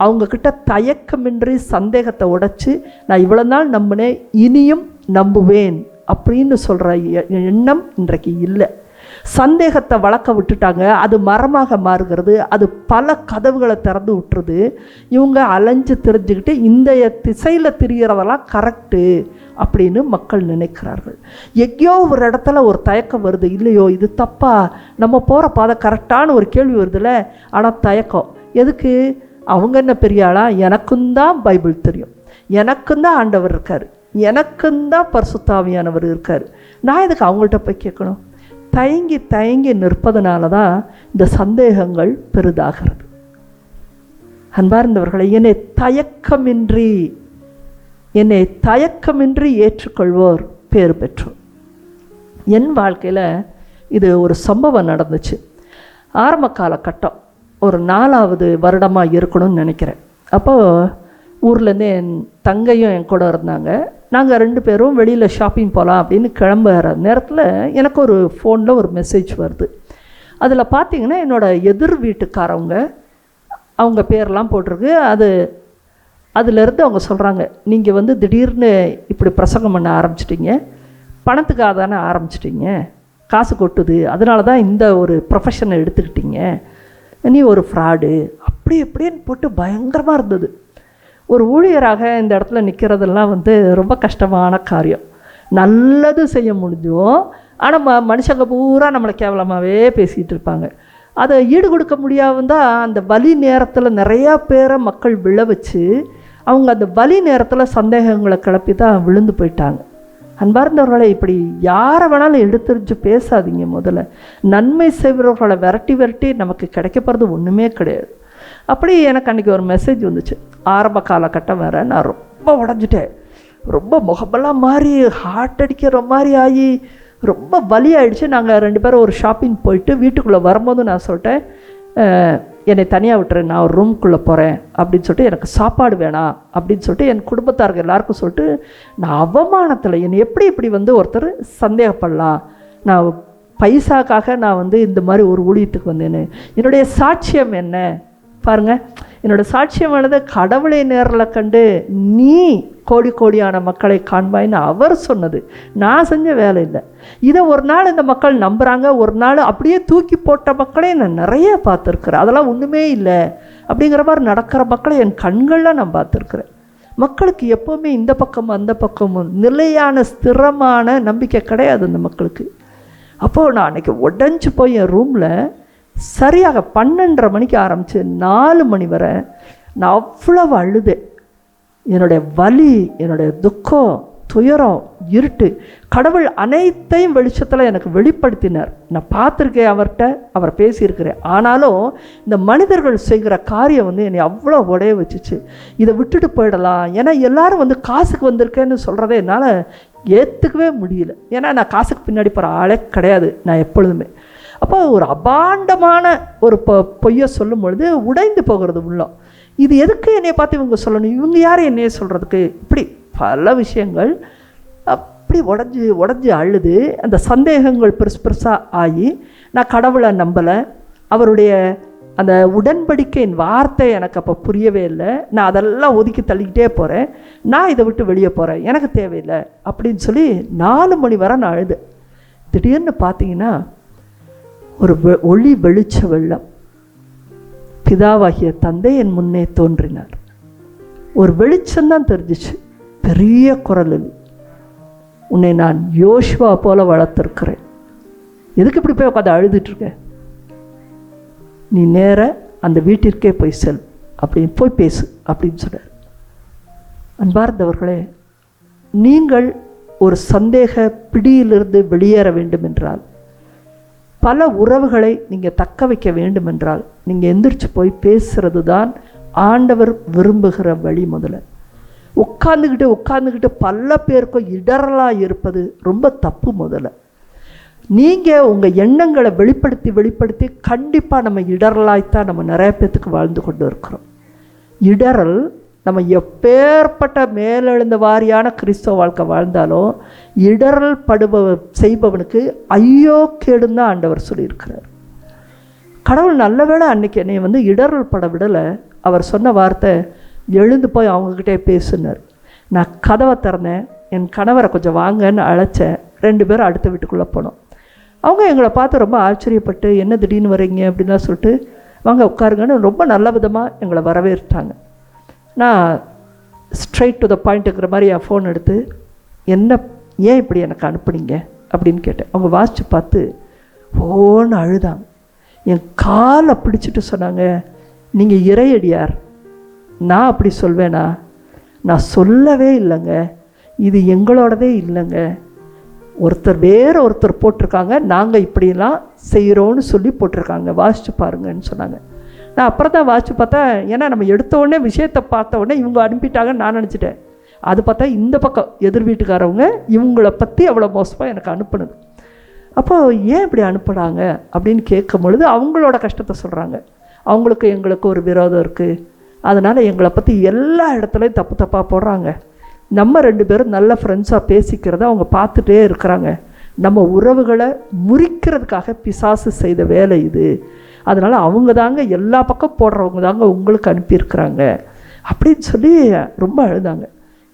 அவங்கக்கிட்ட தயக்கமின்றி சந்தேகத்தை உடைச்சி, நான் இவ்வளோ நாள் நம்பினேன், இனியும் நம்புவேன் அப்படின்னு சொல்கிற எண்ணம் இன்றைக்கு இல்லை. சந்தேகத்தை வளர்க்க விட்டுட்டாங்க, அது மரமாக மாறுகிறது, அது பல கதவுகளை திறந்து விட்டுருது. இவங்க அலைஞ்சு தெரிஞ்சுக்கிட்டு இந்த திசையில் திரிகிறதெல்லாம் கரெக்டு அப்படின்னு மக்கள் நினைக்கிறார்கள். எங்கேயோ ஒரு இடத்துல ஒரு தயக்கம் வருது, இல்லையோ இது தப்பா, நம்ம போகிற பாதை கரெக்டான ஒரு கேள்வி வருதுல்ல, ஆனால் தயக்கம் எதுக்கு? அவங்க என்ன பெரிய ஆளா? எனக்கும் தான் பைபிள் தெரியும், எனக்கும் தான் ஆண்டவர் இருக்கார், எனக்கும் தான் பரிசுத்த ஆவியானவர் இருக்கார், நான் எதுக்கு அவங்கள்ட்ட போய் கேட்கணும்? தயங்கி தயங்கி நிற்பதனால தான் இந்த சந்தேகங்கள் பெரிதாகிறது. அன்பார்ந்தவர்களை, என்னை தயக்கமின்றி ஏற்றுக்கொள்வோர் பேர் பெற்றோர். என் வாழ்க்கையில் இது ஒரு சம்பவம் நடந்துச்சு. ஆரம்ப காலகட்டம், ஒரு 4வது வருடமாக இருக்கணும்னு நினைக்கிறேன். அப்போது ஊர்லேருந்து என் தங்கையும் என் கூட இருந்தாங்க. நாங்கள் 2 பேரும் வெளியில் ஷாப்பிங் போகலாம் அப்படின்னு கிளம்புற நேரத்தில் எனக்கு ஒரு ஃபோனில் ஒரு மெசேஜ் வருது. அதில் பார்த்திங்கன்னா என்னோடய எதிர் வீட்டுக்காரவங்க, அவங்க பேரெலாம் போட்டிருக்கு. அதிலேருந்து அவங்க சொல்கிறாங்க, நீங்கள் திடீர்னு இப்படி பிரசங்கம் பண்ண ஆரம்பிச்சிட்டிங்க, பணத்துக்காக தானே ஆரம்பிச்சிட்டிங்க, காசு கொட்டுது, அதனால தான் இந்த ஒரு ப்ரொஃபஷனை எடுத்துக்கிட்டீங்க, நீ ஒரு ஃப்ராடு அப்படி இப்படின்னு போட்டு பயங்கரமாக இருந்தது. ஒரு ஊழியராக இந்த இடத்துல நிற்கிறதெல்லாம் ரொம்ப கஷ்டமான காரியம். நல்லது செய்ய முடிஞ்சும், ஆனால் மனுஷங்க பூரா நம்மளை கேவலமாகவே பேசிகிட்டு இருப்பாங்க. அதை ஈடு கொடுக்க முடியாதுதான் அந்த வலி நேரத்தில் நிறையா பேரை மக்கள் விழ வச்சு அவங்க அந்த வலி நேரத்தில் சந்தேகங்களை கிளப்பி தான் விழுந்து போயிட்டாங்க. அன்பார்ந்தவர்களை, இப்படி யாரை வேணாலும் எடுத்துரிச்சு பேசாதீங்க. முதல்ல நன்மை செய்கிறவர்களை விரட்டி நமக்கு கிடைக்கப்படுறது ஒன்றுமே கிடையாது. அப்படி எனக்கு அன்றைக்கி ஒரு மெசேஜ் வந்துச்சு. ஆரம்ப காலகட்டம் வேறு, நான் ரொம்ப உடஞ்சிட்டேன், ரொம்ப முகமெல்லாம் மாறி ஹார்ட் அடிக்கிற மாதிரி ஆகி ரொம்ப வலி ஆகிடுச்சு. நாங்கள் 2 பேரும் ஒரு ஷாப்பிங் போயிட்டு வீட்டுக்குள்ளே வரும்போது நான் சொல்லிட்டேன், என்னை தனியாக விட்டுரு, நான் ஒரு ரூம்குள்ளே போகிறேன் அப்படின்னு சொல்லிட்டு, எனக்கு சாப்பாடு வேணாம் அப்படின்னு சொல்லிட்டு என் குடும்பத்தார்கள் எல்லாருக்கும் சொல்லிட்டு, நான் அவமானத்தில் என்னை எப்படி ஒருத்தர் சந்தேகப்படலாம், நான் பைசாக்காக நான் இந்த மாதிரி ஒரு ஊழியத்துக்கு வந்தேன்னு. என்னுடைய சாட்சியம் என்ன பாருங்கள், என்னோடய சாட்சியமானது கடவுளை நேரில் கண்டு நீ கோடி கோடியான மக்களை காண்பாயின்னு அவர் சொன்னது, நான் செஞ்ச வேலை இல்லை. இதை ஒரு நாள் இந்த மக்கள் நம்புகிறாங்க, ஒரு நாள் அப்படியே தூக்கி போட்ட மக்களே நான் நிறைய பார்த்துருக்குறேன். அதெல்லாம் ஒன்றுமே இல்லை அப்படிங்கிற மாதிரி நடக்கிற மக்களை என் கண்களில் நான் பார்த்துருக்குறேன். மக்களுக்கு எப்போவுமே இந்த பக்கமும் அந்த பக்கமும் நிலையான ஸ்திரமான நம்பிக்கை கிடையாது அந்த மக்களுக்கு. அப்போது நான் அன்றைக்கி உடஞ்சி போய் என் ரூமில் சரியாக 12:30 மணிக்கு ஆரம்பித்து 4 மணி வரை நான் அவ்வளவு அழுதேன். என்னுடைய வலி, என்னுடைய துக்கம், துயரம் இருட்டு. கடவுள் அனைத்தையும் வெளிச்சத்தில் எனக்கு வெளிப்படுத்தினார். நான் பார்த்துருக்கேன், அவர் பேசியிருக்கிறேன். ஆனாலும் இந்த மனிதர்கள் செய்கிற காரியம் வந்து என்னை அவ்வளோ உடைய வச்சுச்சு. இதை விட்டுட்டு போயிடலாம், ஏன்னா எல்லாரும் வந்து காசுக்கு வந்திருக்கேன்னு சொல்கிறதே என்னால் ஏற்றுக்கவே முடியல. ஏன்னா நான் காசுக்கு பின்னாடி போகிற ஆளே கிடையாது நான் எப்பொழுதுமே. அப்போ ஒரு அபாண்டமான ஒரு பொய்யை சொல்லும் பொழுது உடைந்து போகிறது உள்ளம். இது எதுக்கு என்னையை பார்த்து இவங்க சொல்லணும், இவங்க யார் என்னையே சொல்கிறதுக்கு, இப்படி பல விஷயங்கள் அப்படி உடஞ்சி அழுது அந்த சந்தேகங்கள் பெருசாக ஆகி நான் கடவுளை நம்பலை. அவருடைய அந்த உடன்படிக்கையின் வார்த்தை எனக்கு அப்போ புரியவே இல்லை. நான் அதெல்லாம் ஒதுக்கி தள்ளிக்கிட்டே போகிறேன். நான் இதை விட்டு வெளியே போகிறேன், எனக்கு தேவையில்லை அப்படின்னு சொல்லி 4 மணி வரை நான் அழுது. திடீர்னு பார்த்தீங்கன்னா ஒரு ஒளி வெளிச்ச வெள்ளம், பிதாவாகிய தந்தை என் முன்னே தோன்றினார். ஒரு வெளிச்சம்தான் தெரிஞ்சிச்சு. பெரிய குரலில், உன்னை நான் யோசுவா போல வளர்த்துருக்கிறேன், எதுக்கு இப்படி போய் உட்காந்து அழுதுட்டுருக்க, நீ நேர அந்த வீட்டிற்கே போய் செல், அப்படின்னு போய் பேசு அப்படின்னு சொன்னார். அன்பார்ந்தவர்களே, நீங்கள் ஒரு சந்தேக பிடியிலிருந்து வெளியேற வேண்டும் என்றால், பல உறவுகளை நீங்கள் தக்க வைக்க வேண்டுமென்றால், நீங்கள் எந்திரிச்சு போய் பேசுகிறது தான் ஆண்டவர் விரும்புகிற வழி. முதல்ல உட்காந்துக்கிட்டு பல பேருக்கும் இடரலாக இருப்பது ரொம்ப தப்பு. முதல்ல நீங்கள் உங்கள் எண்ணங்களை வெளிப்படுத்தி கண்டிப்பாக நம்ம இடரலாய்த்தான் நம்ம நிறைய பேர்த்துக்கு வாழ்ந்து கொண்டு இருக்கிறோம். இடரல், நம்ம எப்பேற்பட்ட மேலெழுந்த வாரியான கிறிஸ்தவ வாழ்க்கை வாழ்ந்தாலும் இடரல் செய்பவனுக்கு ஐயோ கேடுன்னு தான் ஆண்டவர் சொல்லியிருக்கிறார். கடவுள் நல்ல வேளை அன்னைக்கு என்னை வந்து இடரல் பட விடலை. அவர் சொன்ன வார்த்தை, எழுந்து போய் அவங்கக்கிட்டே பேசுனார். நான் கதவை திறந்தேன், என் கணவரை கொஞ்சம் வாங்கன்னு அழைச்சேன். 2 பேரும் அடுத்த வீட்டுக்குள்ளே போனோம். அவங்க எங்களை பார்த்து ரொம்ப ஆச்சரியப்பட்டு, என்ன திடீர்னு வரீங்க அப்படின்லாம் சொல்லிட்டு, வாங்க உட்காருங்கன்னு ரொம்ப நல்ல விதமாக எங்களை வரவேற்றாங்க. நான் ஸ்ட்ரைட் டு த பாயிண்ட்டுங்கிற மாதிரி என் ஃபோன் எடுத்து, ஏன் இப்படி எனக்கு அனுப்புனீங்க அப்படின்னு கேட்டேன். அவங்க வாசித்து பார்த்து ஓன்னு அழுதாங்க. என் காலை பிடிச்சிட்டு சொன்னாங்க, நீங்கள் இறையடியார், நான் அப்படி சொல்வேனா, நான் சொல்லவே இல்லைங்க, இது எங்களோடதே இல்லைங்க, ஒருத்தர் போட்டிருக்காங்க, நாங்கள் இப்படிலாம் செய்கிறோன்னு சொல்லி போட்டிருக்காங்க, வாசித்து பாருங்கன்னு சொன்னாங்க. நான் அப்புறம் தான் வாசித்து பார்த்தேன். ஏன்னா நம்ம எடுத்த உடனே விஷயத்தை பார்த்த உடனே இவங்க அனுப்பிட்டாங்கன்னு நான் நினச்சிட்டேன். அது பார்த்தா இந்த பக்கம் எதிர் வீட்டுக்காரவங்க இவங்கள பற்றி அவ்வளோ மோசமாக எனக்கு அனுப்புனது. அப்போது ஏன் இப்படி அனுப்புனாங்க அப்படின்னு கேட்கும் பொழுது அவங்களோட கஷ்டத்தை சொல்கிறாங்க. அவங்களுக்கு எங்களுக்கு ஒரு விரோதம் இருக்குது, அதனால் எங்களை பற்றி எல்லா இடத்துலையும் தப்பாக போடுறாங்க. நம்ம 2 பேரும் நல்ல ஃப்ரெண்ட்ஸாக பேசிக்கிறத அவங்க பார்த்துட்டே இருக்கிறாங்க. நம்ம உறவுகளை முறிக்கிறதுக்காக பிசாசு செய்த வேலை இது. அதனால் அவங்க தாங்க எல்லா பக்கம் போடுறவங்க தாங்க உங்களுக்கு அனுப்பியிருக்கிறாங்க அப்படின்னு சொல்லி ரொம்ப அழுதாங்க.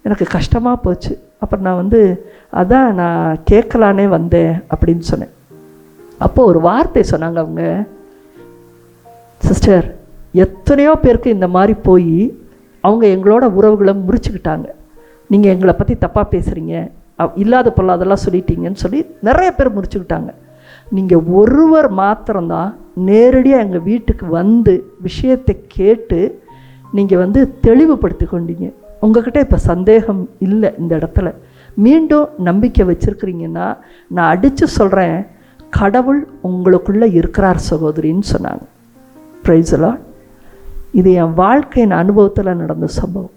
எனக்கு கஷ்டமாக போச்சு. அப்புறம் நான் வந்து அதான் நான் கேட்கலானே வந்தேன் அப்படின்னு சொன்னேன். அப்போது ஒரு வார்த்தை சொன்னாங்க அவங்க, சிஸ்டர், எத்தனையோ பேருக்கு இந்த மாதிரி போய் அவங்க எங்களோட உறவுகளை முறிச்சுக்கிட்டாங்க, நீங்கள் எங்களை பற்றி தப்பாக பேசுகிறீங்க, இல்லாத பொல்லாதெல்லாம் சொல்லிட்டீங்கன்னு சொல்லி நிறைய பேர் முறிச்சுக்கிட்டாங்க. நீங்கள் ஒருவர் மாத்திரம்தான் நேரடியாக எங்கள் வீட்டுக்கு வந்து விஷயத்தை கேட்டு நீங்கள் வந்து தெளிவுபடுத்தி கொண்டீங்க. உங்கள்கிட்ட இப்போ சந்தேகம் இல்லை, இந்த இடத்துல மீண்டும் நம்பிக்கை வச்சுருக்கிறீங்கன்னா நான் அடித்து சொல்கிறேன், கடவுள் உங்களுக்குள்ளே இருக்கிறார் சகோதரின்னு சொன்னாங்க. Praise the Lord. இது என் வாழ்க்கையின் அனுபவத்தில் நடந்த சம்பவம்.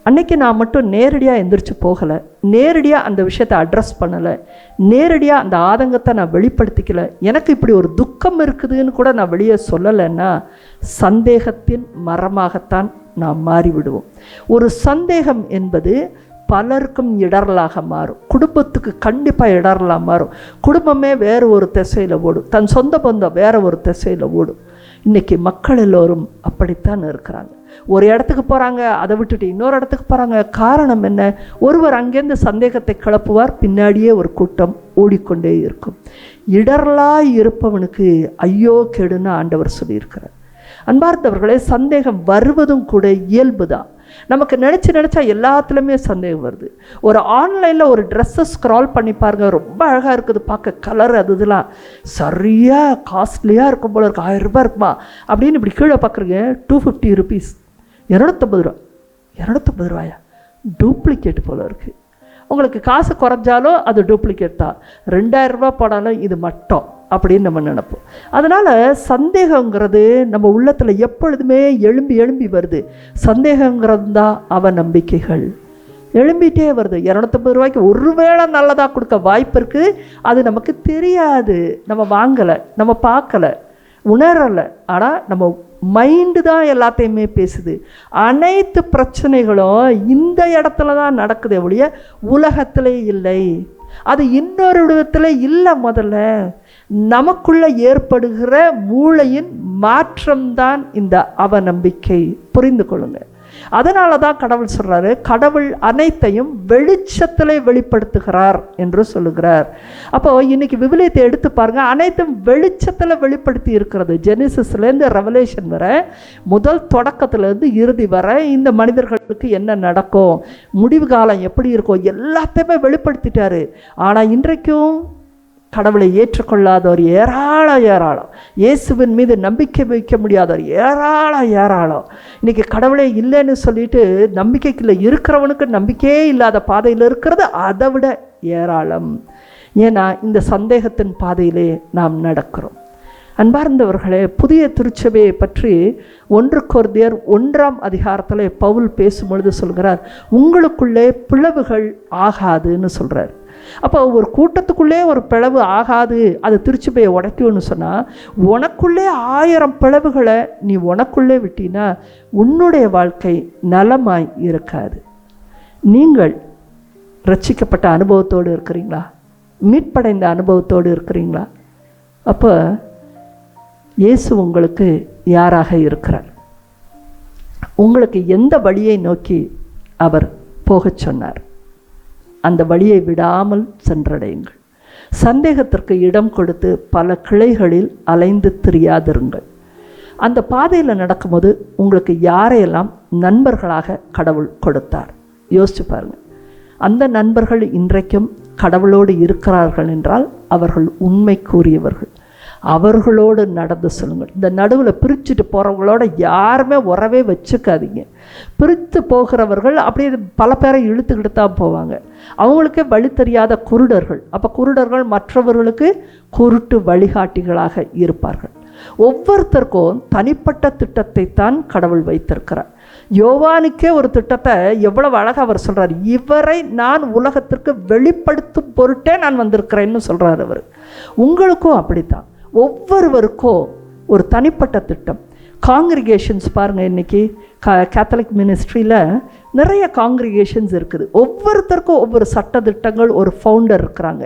அன்றைக்கி நான் மட்டும் நேரடியாக எந்திரிச்சு போகலை, நேரடியாக அந்த விஷயத்தை அட்ரஸ் பண்ணலை, நேரடியாக அந்த ஆதங்கத்தை நான் வெளிப்படுத்திக்கலை. எனக்கு இப்படி ஒரு துக்கம் இருக்குதுன்னு கூட நான் வெளியே சொல்லலைன்னா சந்தேகத்தின் மரமாகத்தான் நாம் மாறிவிடுவோம். ஒரு சந்தேகம் என்பது பலருக்கும் இடரலாக மாறும். குடும்பத்துக்கு கண்டிப்பாக இடரலாக மாறும். குடும்பமே வேறு ஒரு திசையில் ஓடும், தன் சொந்த பந்தம் வேறு ஒரு திசையில் ஓடும். இன்றைக்கி மக்கள் எல்லோரும் அப்படித்தான் இருக்கிறாங்க. ஒரு இடத்துக்கு போகிறாங்க, அதை விட்டுட்டு இன்னொரு இடத்துக்கு போகிறாங்க. காரணம் என்ன? ஒருவர் அங்கேருந்து சந்தேகத்தை கிளப்புவார், பின்னாடியே ஒரு கூட்டம் ஓடிக்கொண்டே இருக்கும். இடரலாய் இருப்பவனுக்கு ஐயோ கெடுன்னு ஆண்டவர் சொல்லியிருக்கிறார். அன்பார்ந்தவர்களே, சந்தேகம் வருவதும் கூட இயல்பு தான். நமக்கு நினச்சா எல்லாத்துலேயுமே சந்தேகம் வருது. ஒரு ஆன்லைனில் ஒரு ட்ரெஸ்ஸை ஸ்க்ரால் பண்ணி பாருங்கள், ரொம்ப அழகாக இருக்குது பார்க்க, கலர் அது இதெல்லாம் சரியாக காஸ்ட்லியாக இருக்கும் போல இருக்குது, 1000 ரூபாய் இருக்குமா அப்படின்னு இப்படி கீழே பார்க்குறீங்க, 250 rupees, 250 ரூபாயா, டூப்ளிகேட் போல் இருக்குது. உங்களுக்கு காசு குறைஞ்சாலும் அது டூப்ளிகேட் தான், 2000 ரூபா போனாலும் இது மட்டும் அப்படின்னு நம்ம நினைப்போம். அதனால் சந்தேகங்கிறது நம்ம உள்ளத்தில் எப்பொழுதுமே எழும்பி எழும்பி வருது. சந்தேகங்கிறது தான் அவநம்பிக்கைகள் எழும்பிட்டே வருது. 250 ரூபாய்க்கு ஒருவேளை நல்லதாக கொடுக்க வாய்ப்பு இருக்குது, அது நமக்கு தெரியாது, நம்ம வாங்கலை, நம்ம பார்க்கலை, உணரலை. ஆனால் நம்ம மைண்டு தான் எல்லாத்தையுமே பேசுது. அனைத்து பிரச்சனைகளும் இந்த இடத்துல தான் நடக்குது ஒழிய உலகத்திலே இல்லை. அது இன்னொரு இடத்துல இல்லை. முதல்ல நமக்குள்ள ஏற்படுகிற மூளையின் மாற்றம்தான் இந்த அவநம்பிக்கை. புரிந்து கொள்ளுங்க. அதனால தான் கடவுள் சொல்றாரு, கடவுள் அனைத்தையும் வெளிச்சத்திலே வெளிப்படுத்துகிறார் என்று சொல்லுகிறார். அப்போ இன்னைக்கு விவிலியத்தை எடுத்து பாருங்க, அனைத்தும் வெளிச்சத்தில் வெளிப்படுத்தி இருக்கிறது. ஜெனிசிஸ்லேருந்து ரெவலேஷன் வரை, முதல் தொடக்கத்திலேருந்து இறுதி வரை இந்த மனிதர்களுக்கு என்ன நடக்கும், முடிவு காலம் எப்படி இருக்கும், எல்லாத்தையுமே வெளிப்படுத்திட்டாரு. ஆனால் இன்றைக்கும் கடவுளை ஏற்றுக்கொள்ளாதவர் ஏராளம், இயேசுவின் மீது நம்பிக்கை வைக்க முடியாதவர் ஏராளம். இன்றைக்கி கடவுளே இல்லைன்னு சொல்லிட்டு நம்பிக்கைக்குள்ள இருக்கிறவனுக்கு நம்பிக்கையே இல்லாத பாதையில் இருக்கிறது அதை விட ஏராளம். ஏன்னா இந்த சந்தேகத்தின் பாதையிலே நாம் நடக்கிறோம். அன்பார்ந்தவர்களே, புதிய திருச்சபையை பற்றி 1 கொரிந்தியர் 1 பவுல் பேசும்பொழுது சொல்கிறார், உங்களுக்குள்ளே பிளவுகள் ஆகாதுன்னு சொல்கிறார். அப்போ ஒரு கூட்டத்துக்குள்ளே ஒரு பிளவு ஆகாது, அது திருச்சபையை உடைக்கும்னு சொன்னால், உனக்குள்ளே 1000 பிளவுகளை நீ உனக்குள்ளே விட்டினா உன்னுடைய வாழ்க்கை நலமாய் இருக்காது. நீங்கள் ரட்சிக்கப்பட்ட அனுபவத்தோடு இருக்கிறீங்களா? மீட்படைந்த அனுபவத்தோடு இருக்கிறீங்களா? அப்போ இயேசு உங்களுக்கு யாராக இருக்கிறார்? உங்களுக்கு எந்த வழியை நோக்கி அவர் போகச் சொன்னார்? அந்த வழியை விடாமல் சென்றடையுங்கள். சந்தேகத்திற்கு இடம் கொடுத்து பல கிளைகளில் அலைந்து திரியாதிருங்கள். அந்த பாதையில் நடக்கும்போது உங்களுக்கு யாரையெல்லாம் நண்பர்களாக கடவுள் கொடுத்தார் யோசிச்சு பாருங்கள். அந்த நண்பர்கள் இன்றைக்கும் கடவுளோடு இருக்கிறார்கள் என்றால் அவர்கள் உண்மை கூறியவர்கள். அவர்களோடு நடந்து சொல்லுங்கள். இந்த நடுவில் பிரிச்சுட்டு போகிறவங்களோட யாருமே உறவே வச்சுக்காதீங்க. பிரித்து போகிறவர்கள் அப்படியே பல பேரை இழுத்துக்கிட்டு தான் போவாங்க. அவங்களுக்கே வழி தெரியாத குருடர்கள். அப்போ குருடர்கள் மற்றவர்களுக்கு குருட்டு வழிகாட்டிகளாக இருப்பார்கள். ஒவ்வொருத்தருக்கும் தனிப்பட்ட திட்டத்தை தான் கடவுள் வைத்திருக்கிறார். யோவானுக்கே ஒரு திட்டத்தை எவ்வளவு அழகாக அவர் சொல்கிறார். இவரை நான் உலகத்திற்கு வெளிப்படுத்தும் பொருட்டே நான் வந்திருக்கிறேன்னு சொல்கிறார் அவர். உங்களுக்கும் அப்படித்தான். ஒவ்வொருவருக்கும் ஒரு தனிப்பட்ட திட்டம். காங்கிரிகேஷன்ஸ் பாருங்கள், இன்றைக்கி கேத்தலிக் மினிஸ்ட்ரியில் நிறைய காங்கிரிகேஷன்ஸ் இருக்குது. ஒவ்வொருத்தருக்கும் ஒவ்வொரு சட்டத்திட்டங்கள், ஒரு ஃபவுண்டர் இருக்கிறாங்க.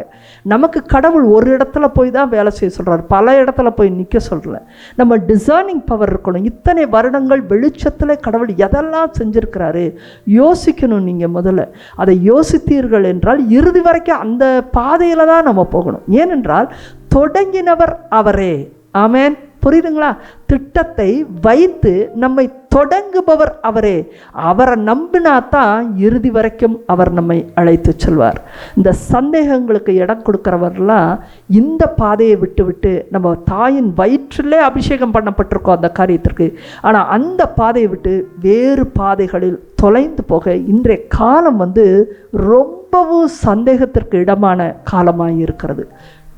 நமக்கு கடவுள் ஒரு இடத்துல போய் தான் வேலை செய்ய சொல்கிறார், பல இடத்துல போய் நிற்க சொல்கிறல. நம்ம டிசர்னிங் பவர் இருக்கணும். இத்தனை வருடங்கள் வெளிச்சத்தில் கடவுள் எதெல்லாம் செஞ்சுருக்கிறாரு யோசிக்கணும். நீங்கள் முதல்ல அதை யோசித்தீர்கள் என்றால் இறுதி வரைக்கும் அந்த பாதையில் தான் நம்ம போகணும். ஏனென்றால் தொடங்கினவர் அவரே. ஆமென். புரியுதுங்களா? திட்டத்தை வைத்து நம்மை தொடங்குபவர் அவரே. அவரை நம்பினா தான் இறுதி வரைக்கும் அவர் நம்மை அழைத்து செல்வார். இந்த சந்தேகங்களுக்கு இடம் கொடுக்கிறவர்லாம் இந்த பாதையை விட்டு விட்டு, நம்ம தாயின் வயிற்றிலே அபிஷேகம் பண்ணப்பட்டிருக்கோம் அந்த காரியத்திற்கு, ஆனால் அந்த பாதையை விட்டு வேறு பாதைகளில் தொலைந்து போக இன்றைய காலம் ரொம்பவும் சந்தேகத்திற்கு இடமான காலமாக இருக்கிறது.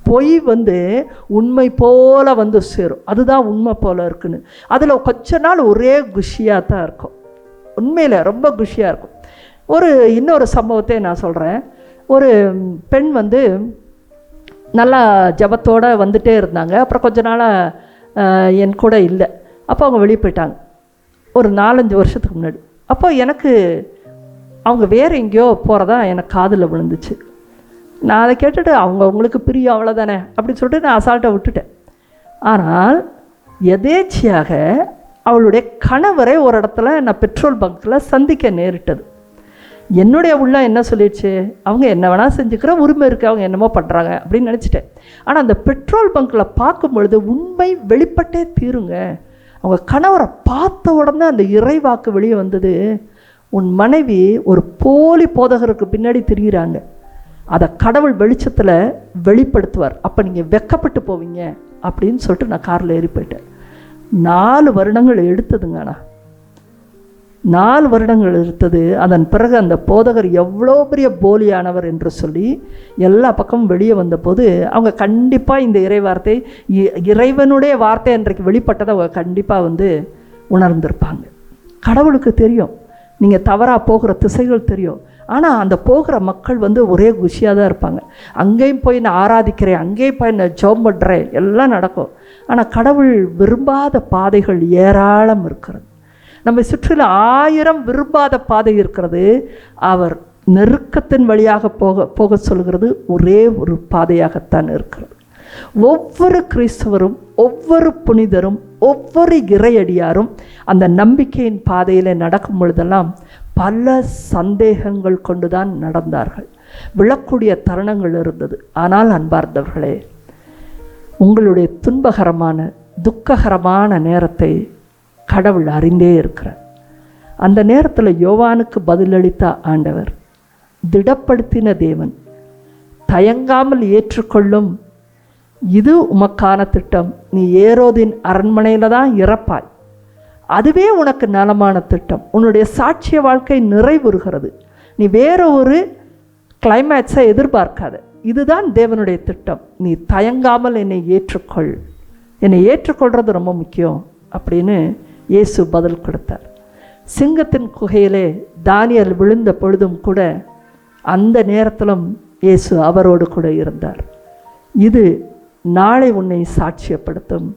பொய் உண்மை போல சேரும். அதுதான் உண்மை போல இருக்குன்னு. அதில் கொஞ்ச நாள் ஒரே குஷியாக தான் இருக்கும். உண்மையில் ரொம்ப குஷியாக இருக்கும். இன்னொரு சம்பவத்தை நான் சொல்கிறேன். ஒரு பெண் நல்லா ஜபத்தோடு வந்துட்டே இருந்தாங்க. அப்புறம் கொஞ்ச நாளாக என் கூட இல்லை. அப்போ அவங்க வெளியே போயிட்டாங்க ஒரு 4-5 வருஷத்துக்கு முன்னாடி. அப்போ எனக்கு அவங்க வேறு எங்கேயோ போகிறதா எனக்கு காதில் விழுந்துச்சு. நான் அதை கேட்டுட்டு அவங்களுக்கு பிரியம் அவ்வளோதானே அப்படின்னு சொல்லிட்டு நான் அசால்ட்டை விட்டுட்டேன். ஆனால் எதேச்சியாக அவளுடைய கணவரை ஒரு இடத்துல நான் பெட்ரோல் பங்க்கில் சந்திக்க நேரிட்டது. என்னுடைய உள்ள என்ன சொல்லிடுச்சு, அவங்க என்ன வேணால் செஞ்சுக்கிற உரிமை இருக்குது, அவங்க என்னமோ பண்ணுறாங்க அப்படின்னு நினச்சிட்டேன். ஆனால் அந்த பெட்ரோல் பங்க்கில் பார்க்கும் பொழுது உண்மை வெளிப்பட்டே தீருங்க. அவங்க கணவரை பார்த்த உடனே அந்த இறைவாக்கு வெளியே வந்தது, உன் மனைவி ஒரு போலி போதகருக்கு பின்னாடி திரிகிறாங்க, அதை கடவுள் வெளிச்சத்தில் வெளிப்படுத்துவார், அப்போ நீங்கள் வெக்கப்பட்டு போவீங்க அப்படின்னு சொல்லிட்டு நான் காரில் ஏறி போயிட்டேன். 4 வருடங்கள் எடுத்ததுங்க. ஆனால் 4 வருடங்கள் இருந்தது. அதன் பிறகு அந்த போதகர் எவ்வளோ பெரிய போலியானவர் என்று சொல்லி எல்லா பக்கமும் வெளியே வந்தபோது அவங்க கண்டிப்பாக இந்த இறைவார்த்தை இறைவனுடைய வார்த்தை அன்றைக்கு வெளிப்பட்டதை அவங்க கண்டிப்பாக உணர்ந்திருப்பாங்க. கடவுளுக்கு தெரியும் நீங்கள் தவறாக போகிற திசைகள் தெரியும். ஆனால் அந்த போகிற மக்கள் ஒரே குஷியாக தான் இருப்பாங்க. அங்கேயும் போய் நான் ஆராதிக்கிறேன், அங்கேயும் போய் நான் ஜெபம் பண்ணுறேன், எல்லாம் நடக்கும். ஆனால் கடவுள் விரும்பாத பாதைகள் ஏராளம் இருக்கிறது. நம்ம சுற்றிலும் 1000 விரும்பாத பாதை இருக்கிறது. அவர் நெருக்கத்தின் வழியாக போக சொல்கிறது ஒரே ஒரு பாதையாகத்தான் இருக்கிறது. ஒவ்வொரு கிறிஸ்தவரும், ஒவ்வொரு புனிதரும், ஒவ்வொரு இறையடியாரும் அந்த நம்பிக்கையின் பாதையில் நடக்கும் பொழுதெல்லாம் பல சந்தேகங்கள் கொண்டுதான் நடந்தார்கள். விழக்கூடிய தருணங்கள் இருந்தது. ஆனால் அன்பார்ந்தவர்களே, உங்களுடைய துன்பகரமான துக்ககரமான நேரத்தை கடவுள் அறிந்தே இருக்கிறார். அந்த நேரத்தில் யோவானுக்கு பதிலளித்த ஆண்டவர் திடப்படுத்தின தேவன், தயங்காமல் ஏற்றுக்கொள்ளும், இது உமக்கான திட்டம், நீ ஏரோதின் அரண்மனையில் தான் இறப்பாய், அதுவே உனக்கு நலமான திட்டம், உன்னுடைய சாட்சிய வாழ்க்கை நிறைவுறுகிறது, நீ வேற ஒரு கிளைமேக்ஸை எதிர்பார்க்காத, இதுதான் தேவனுடைய திட்டம், நீ தயங்காமல் என்னை ஏற்றுக்கொள், என்னை ஏற்றுக்கொள்வது ரொம்ப முக்கியம் அப்படின்னு இயேசு பதில் கொடுத்தார். சிங்கத்தின் குகையிலே தானியேல் விழுந்த பொழுதும் கூட அந்த நேரத்திலும் இயேசு அவரோடு கூட இருந்தார். இது நாளை உன்னை சாட்சியப்படுத்தும்,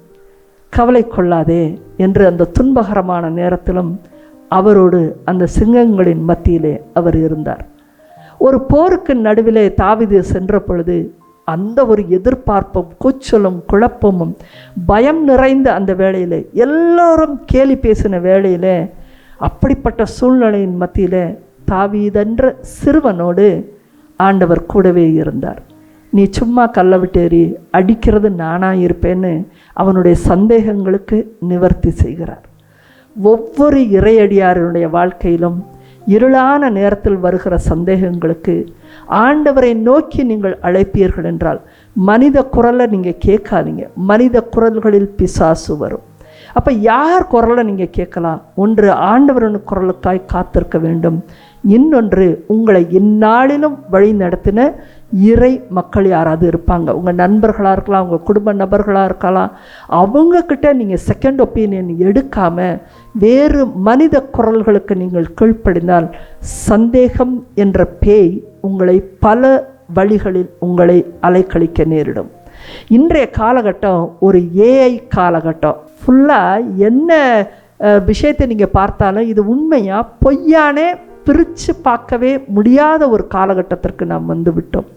கவலை கொள்ளாதே என்று அந்த துன்பகரமான நேரத்திலும் அவரோடு அந்த சிங்கங்களின் மத்தியிலே அவர் இருந்தார். ஒரு போருக்கு நடுவிலே தாவீது சென்ற பொழுது அந்த ஒரு எதிர்பார்ப்பும் கூச்சலும் குழப்பமும் பயம் நிறைந்த அந்த வேளையிலே, எல்லோரும் கேலி பேசின வேளையிலே, அப்படிப்பட்ட சூழ்நிலையின் மத்தியிலே தாவீதென்ற சிறுவனோடு ஆண்டவர் கூடவே இருந்தார். நீ சும்மா கல்லை விட்டேறி அடிக்கிறது நானா இருப்பேன்னு அவனுடைய சந்தேகங்களுக்கு நிவர்த்தி செய்கிறார். ஒவ்வொரு இறையடியாருடைய வாழ்க்கையிலும் இருளான நேரத்தில் வருகிற சந்தேகங்களுக்கு ஆண்டவரை நோக்கி நீங்கள் அழைப்பீர்கள் என்றால் மனித குரலை நீங்கள் கேட்காதீங்க. மனித குரல்களில் பிசாசு வரும். அப்போ யார் குரலை நீங்கள் கேட்கலாம்? ஒன்று ஆண்டவரின் குரலுக்காய் காத்திருக்க வேண்டும். இன்னொன்று உங்களை இந்நாளிலும் வழி நடத்தின இறை மக்கள் யாராவது இருப்பாங்க, உங்கள் நண்பர்களாக இருக்கலாம், உங்கள் குடும்ப நபர்களாக இருக்கலாம். அவங்கக்கிட்ட நீங்கள் செகண்ட் ஒப்பீனியன் எடுக்காமல் வேறு மனித குரல்களுக்கு நீங்கள் கீழ்ப்படிந்தால் சந்தேகம் என்ற பேய் உங்களை பல வழிகளில் உங்களை அலைக்கழிக்க நேரிடும். இன்றைய காலகட்டம் ஒரு ஏஐ காலகட்டம். ஃபுல்லாக என்ன விஷயத்தை நீங்கள் பார்த்தாலும் இது உண்மையா பொய்யானே பிரித்து பார்க்கவே முடியாத ஒரு காலகட்டத்திற்கு நாம் விட்டோம்.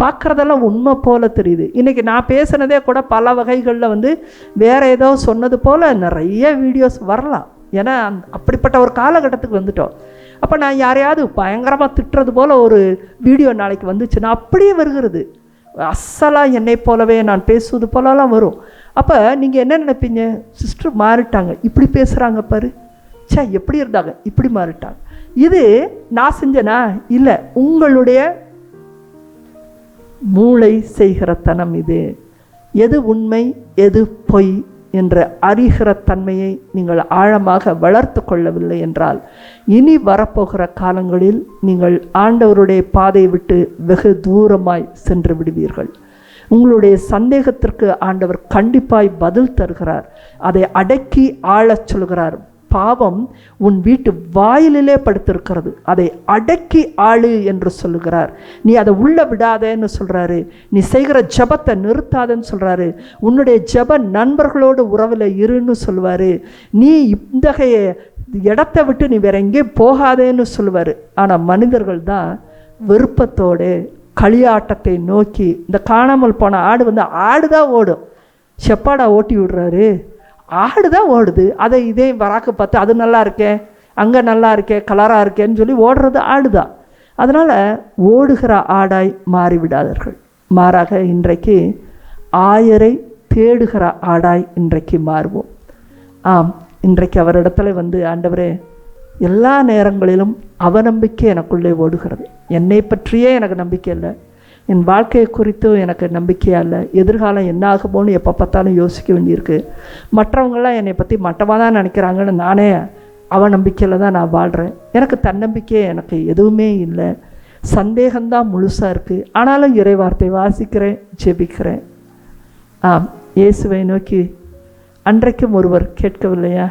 பார்க்குறதெல்லாம் உண்மை போல தெரியுது. இன்றைக்கி நான் பேசுனதே கூட பல வகைகளில் வேறு ஏதோ சொன்னது போல் நிறைய வீடியோஸ் வரலாம். ஏன்னா அப்படிப்பட்ட ஒரு காலகட்டத்துக்கு வந்துட்டோம். அப்போ நான் யாரையாவது பயங்கரமாக திட்டுறது போல் ஒரு வீடியோ நாளைக்கு வந்துச்சுன்னா அப்படியே வருகிறது. அசலாக என்னை போலவே நான் பேசுவது போலலாம் வரும். அப்போ நீங்கள் என்ன நினைப்பீங்க? சிஸ்டர் மாறிட்டாங்க, இப்படி பேசுகிறாங்க பாரு, சே எப்படி இருந்தாங்க, இப்படி மாறிட்டாங்க. இது நான் செஞ்சனா? இல்லை, உங்களுடைய மூளை செய்கிற தனம் இது. எது உண்மை எது பொய் என்ற அறிகிற தன்மையை நீங்கள் ஆழமாக வளர்த்து கொள்ளவில்லை என்றால் இனி வரப்போகிற காலங்களில் நீங்கள் ஆண்டவருடைய பாதையை விட்டு வெகு தூரமாய் சென்று விடுவீர்கள். உங்களுடைய சந்தேகத்திற்கு ஆண்டவர் கண்டிப்பாய் பதில் தருகிறார். அதை அடக்கி ஆளச் சொல்கிறார். பாவம் உன் வீட்டு வாயிலே படுத்திருக்கிறது, அதை அடக்கி ஆளு என்று சொல்லுகிறார். நீ அதை உள்ள விடாதேன்னு சொல்கிறாரு. நீ செய்கிற ஜபத்தை நிறுத்தாதன்னு சொல்கிறாரு. உன்னுடைய ஜப நண்பர்களோடு உறவில் இருன்னு சொல்லுவார். நீ இத்தகைய இடத்தை விட்டு நீ வேற எங்கேயும் போகாதேன்னு சொல்லுவார். ஆனால் மனிதர்கள் தான் விருப்பத்தோடு களியாட்டத்தை நோக்கி, இந்த காணாமல் போன ஆடு ஆடுதான் ஓடும், செப்பாடா ஓட்டி விடுறாரு, ஆடு தான் ஓடுது, அதை இதே வராக்கு பார்த்து அது நல்லா இருக்கே, அங்கே நல்லா இருக்கே, கலராக இருக்கேன்னு சொல்லி ஓடுறது ஆடு தான். அதனால் ஓடுகிற ஆடாய் மாறிவிடாதீர்கள். மாறாக இன்றைக்கு ஆயரை தேடுகிற ஆடாய் இன்றைக்கு மாறுவோம். ஆம், இன்றைக்கு அவரிடத்துல ஆண்டவரே, எல்லா நேரங்களிலும் அவநம்பிக்கை எனக்குள்ளே ஓடுகிறது. என்னை பற்றியே எனக்கு நம்பிக்கை இல்லை, என் வாழ்க்கையை குறித்தும் எனக்கு நம்பிக்கையாக இல்லை, எதிர்காலம் என்ன ஆகுமோன்னு எப்போ பார்த்தாலும் யோசிக்க வேண்டியிருக்கு, மற்றவங்களாம் என்னை பற்றி மட்டமாக தான் நினைக்கிறாங்கன்னு நானே அவநம்பிக்கையில் தான் நான் வாழ்கிறேன், எனக்கு தன்னம்பிக்கை எனக்கு எதுவுமே இல்லை, சந்தேகம்தான் முழுசாக இருக்குது. ஆனாலும் இறைவார்த்தை வாசிக்கிறேன், ஜெபிக்கிறேன். இயேசுவை நோக்கி அன்றைக்கும் ஒருவர் கேட்கவில்லையா?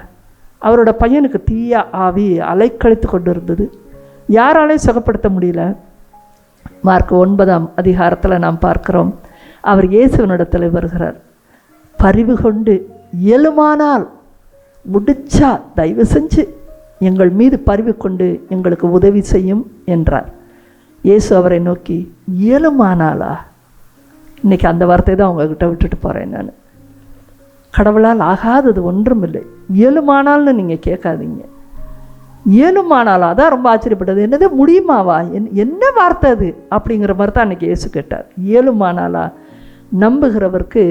அவரோட பையனுக்கு தீய ஆவி அலைக்கழித்து கொண்டு இருந்தது, யாராலையும் சுகப்படுத்த முடியல. மார்க் 9ஆம் அதிகாரத்தில் நாம் பார்க்கிறோம், அவர் இயேசுவனிடத்தில் வருகிறார். பரிவு கொண்டு இயலுமானால் முடிச்சா தயவு செஞ்சு எங்கள் மீது பரிவு கொண்டு எங்களுக்கு உதவி செய்யும் என்றார். இயேசு அவரை நோக்கி இயலுமானாலா? இன்றைக்கி அந்த வார்த்தை தான் உங்ககிட்ட விட்டுட்டு போகிறேன். நான் கடவுளால் ஆகாதது ஒன்றும் இல்லை. இயலுமானால்னு நீங்கள் கேட்காதீங்க, இயலுமானாலா தான் ரொம்ப ஆச்சரியப்பட்டது. என்னது முடியுமாவா? என்ன வார்த்தை அது அப்படிங்கிற மாதிரி தான் அன்றைக்கி இயேசு கேட்டார். இயலுமானாலா? நம்புகிறவருக்கு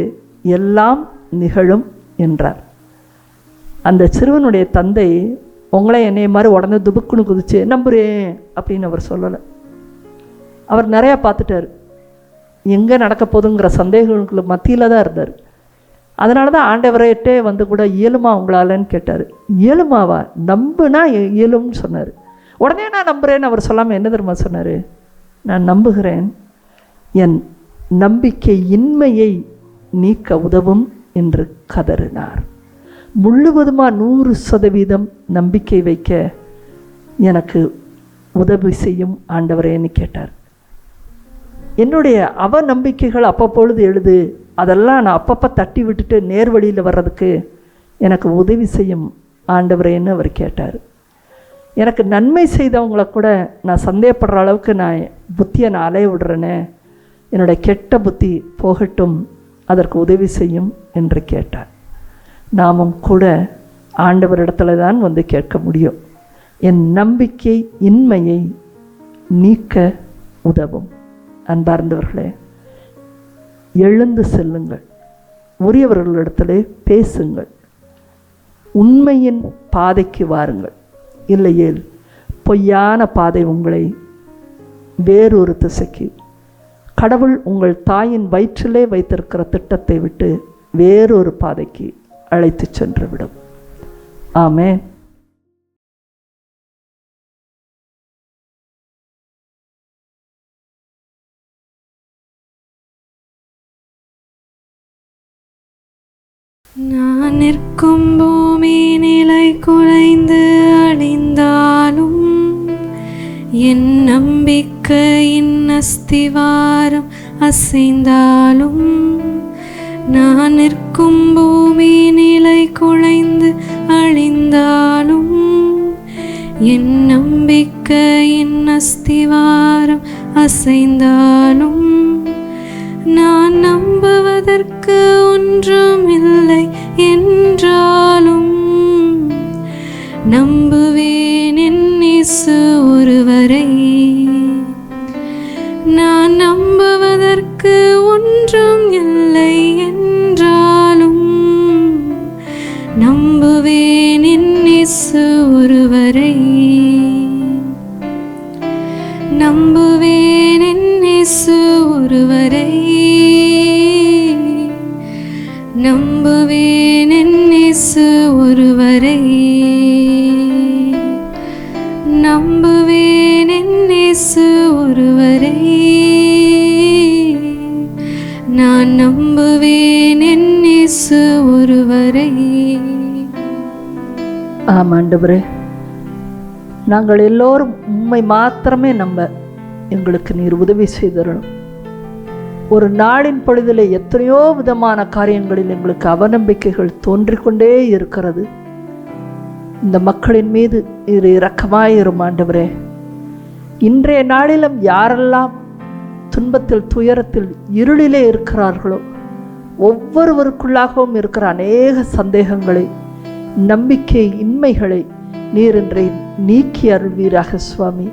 எல்லாம் நிகழும் என்றார். அந்த சிறுவனுடைய தந்தை உங்களே என்னைய மாதிரி உடனே துபுக்குன்னு குதிச்சு நம்புறேன் அப்படின்னு அவர் சொல்லலை. அவர் நிறையா பார்த்துட்டார், எங்கே நடக்க போதுங்கிற சந்தேகங்களுக்கு மத்தியில் தான் இருந்தார். அதனால தான் ஆண்டவரேட்டே வந்து கூட இயலுமா உங்களாலன்னு கேட்டார். இயலுமாவா? நம்புனா இயலும்னு சொன்னார். உடனே நான் நம்புகிறேன்னு அவர் சொல்லாமல் என்ன தெரியுமா சொன்னார்? நான் நம்புகிறேன், என் நம்பிக்கை இன்மையை நீக்க உதவும் என்று கதறினார். முழுவதுமாக 100% நம்பிக்கை வைக்க எனக்கு உதவி செய்யும் ஆண்டவரேன்னு கேட்டார். என்னுடைய அவநம்பிக்கைகள் அப்பப்பொழுது எழுது, அதெல்லாம் நான் அப்பப்போ தட்டி விட்டுட்டு நேர்வழியில் வர்றதுக்கு எனக்கு உதவி செய்யும் ஆண்டவரேன்னு அவர் கேட்டார். எனக்கு நன்மை செய்தவங்கள கூட நான் சந்தேகப்படுற அளவுக்கு நான் புத்தியை நான் அலைய விடுறேனே, என்னுடைய கெட்ட புத்தி போகட்டும், அதற்கு உதவி செய்யும் என்று கேட்டார். நாமும் கூட ஆண்டவரிடத்துல தான் வந்து கேட்க முடியும். என் நம்பிக்கை இன்மையை நீக்க உதவும். அன்பார்ந்தவர்களே, எழுந்து செல்லுங்கள், உரியவர்களிடத்திலே பேசுங்கள், உண்மையின் பாதைக்கு வாருங்கள். இல்லையேல் பொய்யான பாதை உங்களை வேறொரு திசைக்கு, கடவுள் உங்கள் தாயின் வயிற்றிலே வைத்திருக்கிற திட்டத்தை விட்டு வேறொரு பாதைக்கு அழைத்து சென்று விடும். ஆமென். நான் நிற்கும் பூமி நிலை குலைந்து அழிந்தாலும், என் நம்பிக்கையின் அஸ்திவாரம் அசைந்தாலும், நான் நிற்கும் பூமி நிலை குலைந்து அழிந்தாலும், என் நம்பிக்கையின் அஸ்திவாரம் அசைந்தாலும், நான் நம்புவதற்கு ஒன்றுமில்லை என்றாலும், நம்புவேன் என் இயேசு ஒருவரை. நான் நம்புவதற்கு ஒன்றும் இல்லை என்றாலும், நம்புவேன் என் இயேசு ஒருவரை. நம்புவேன் என் இயேசு ஒருவரை. நம்புவேன் என் இயேசு ஒருவரை. நம்புவேன் என் இயேசு ஒருவரை. நான் நம்புவேன் என் இயேசு ஒருவரை. ஆமாண்டவரே, நாங்கள் எல்லோரும் உம்மை மாத்திரமே நம்ப எங்களுக்கு நீர் உதவி செய்தரணும். ஒரு நாளின் பொழுதில் எத்தனையோ விதமான காரியங்களில் எங்களுக்கு அவநம்பிக்கைகள் தோன்றிக்கொண்டே இருக்கிறது. இந்த மக்களின் மீது இரு இரக்கமாயிரும் ஆண்டவரே. இன்றைய நாளிலும் யாரெல்லாம் துன்பத்தில் துயரத்தில் இருளிலே இருக்கிறார்களோ ஒவ்வொருவருக்குள்ளாகவும் இருக்கிற அநேக சந்தேகங்களை நம்பிக்கை இன்மைகளை நீர் இன்றை நீக்கி அருள்வீராக சுவாமி.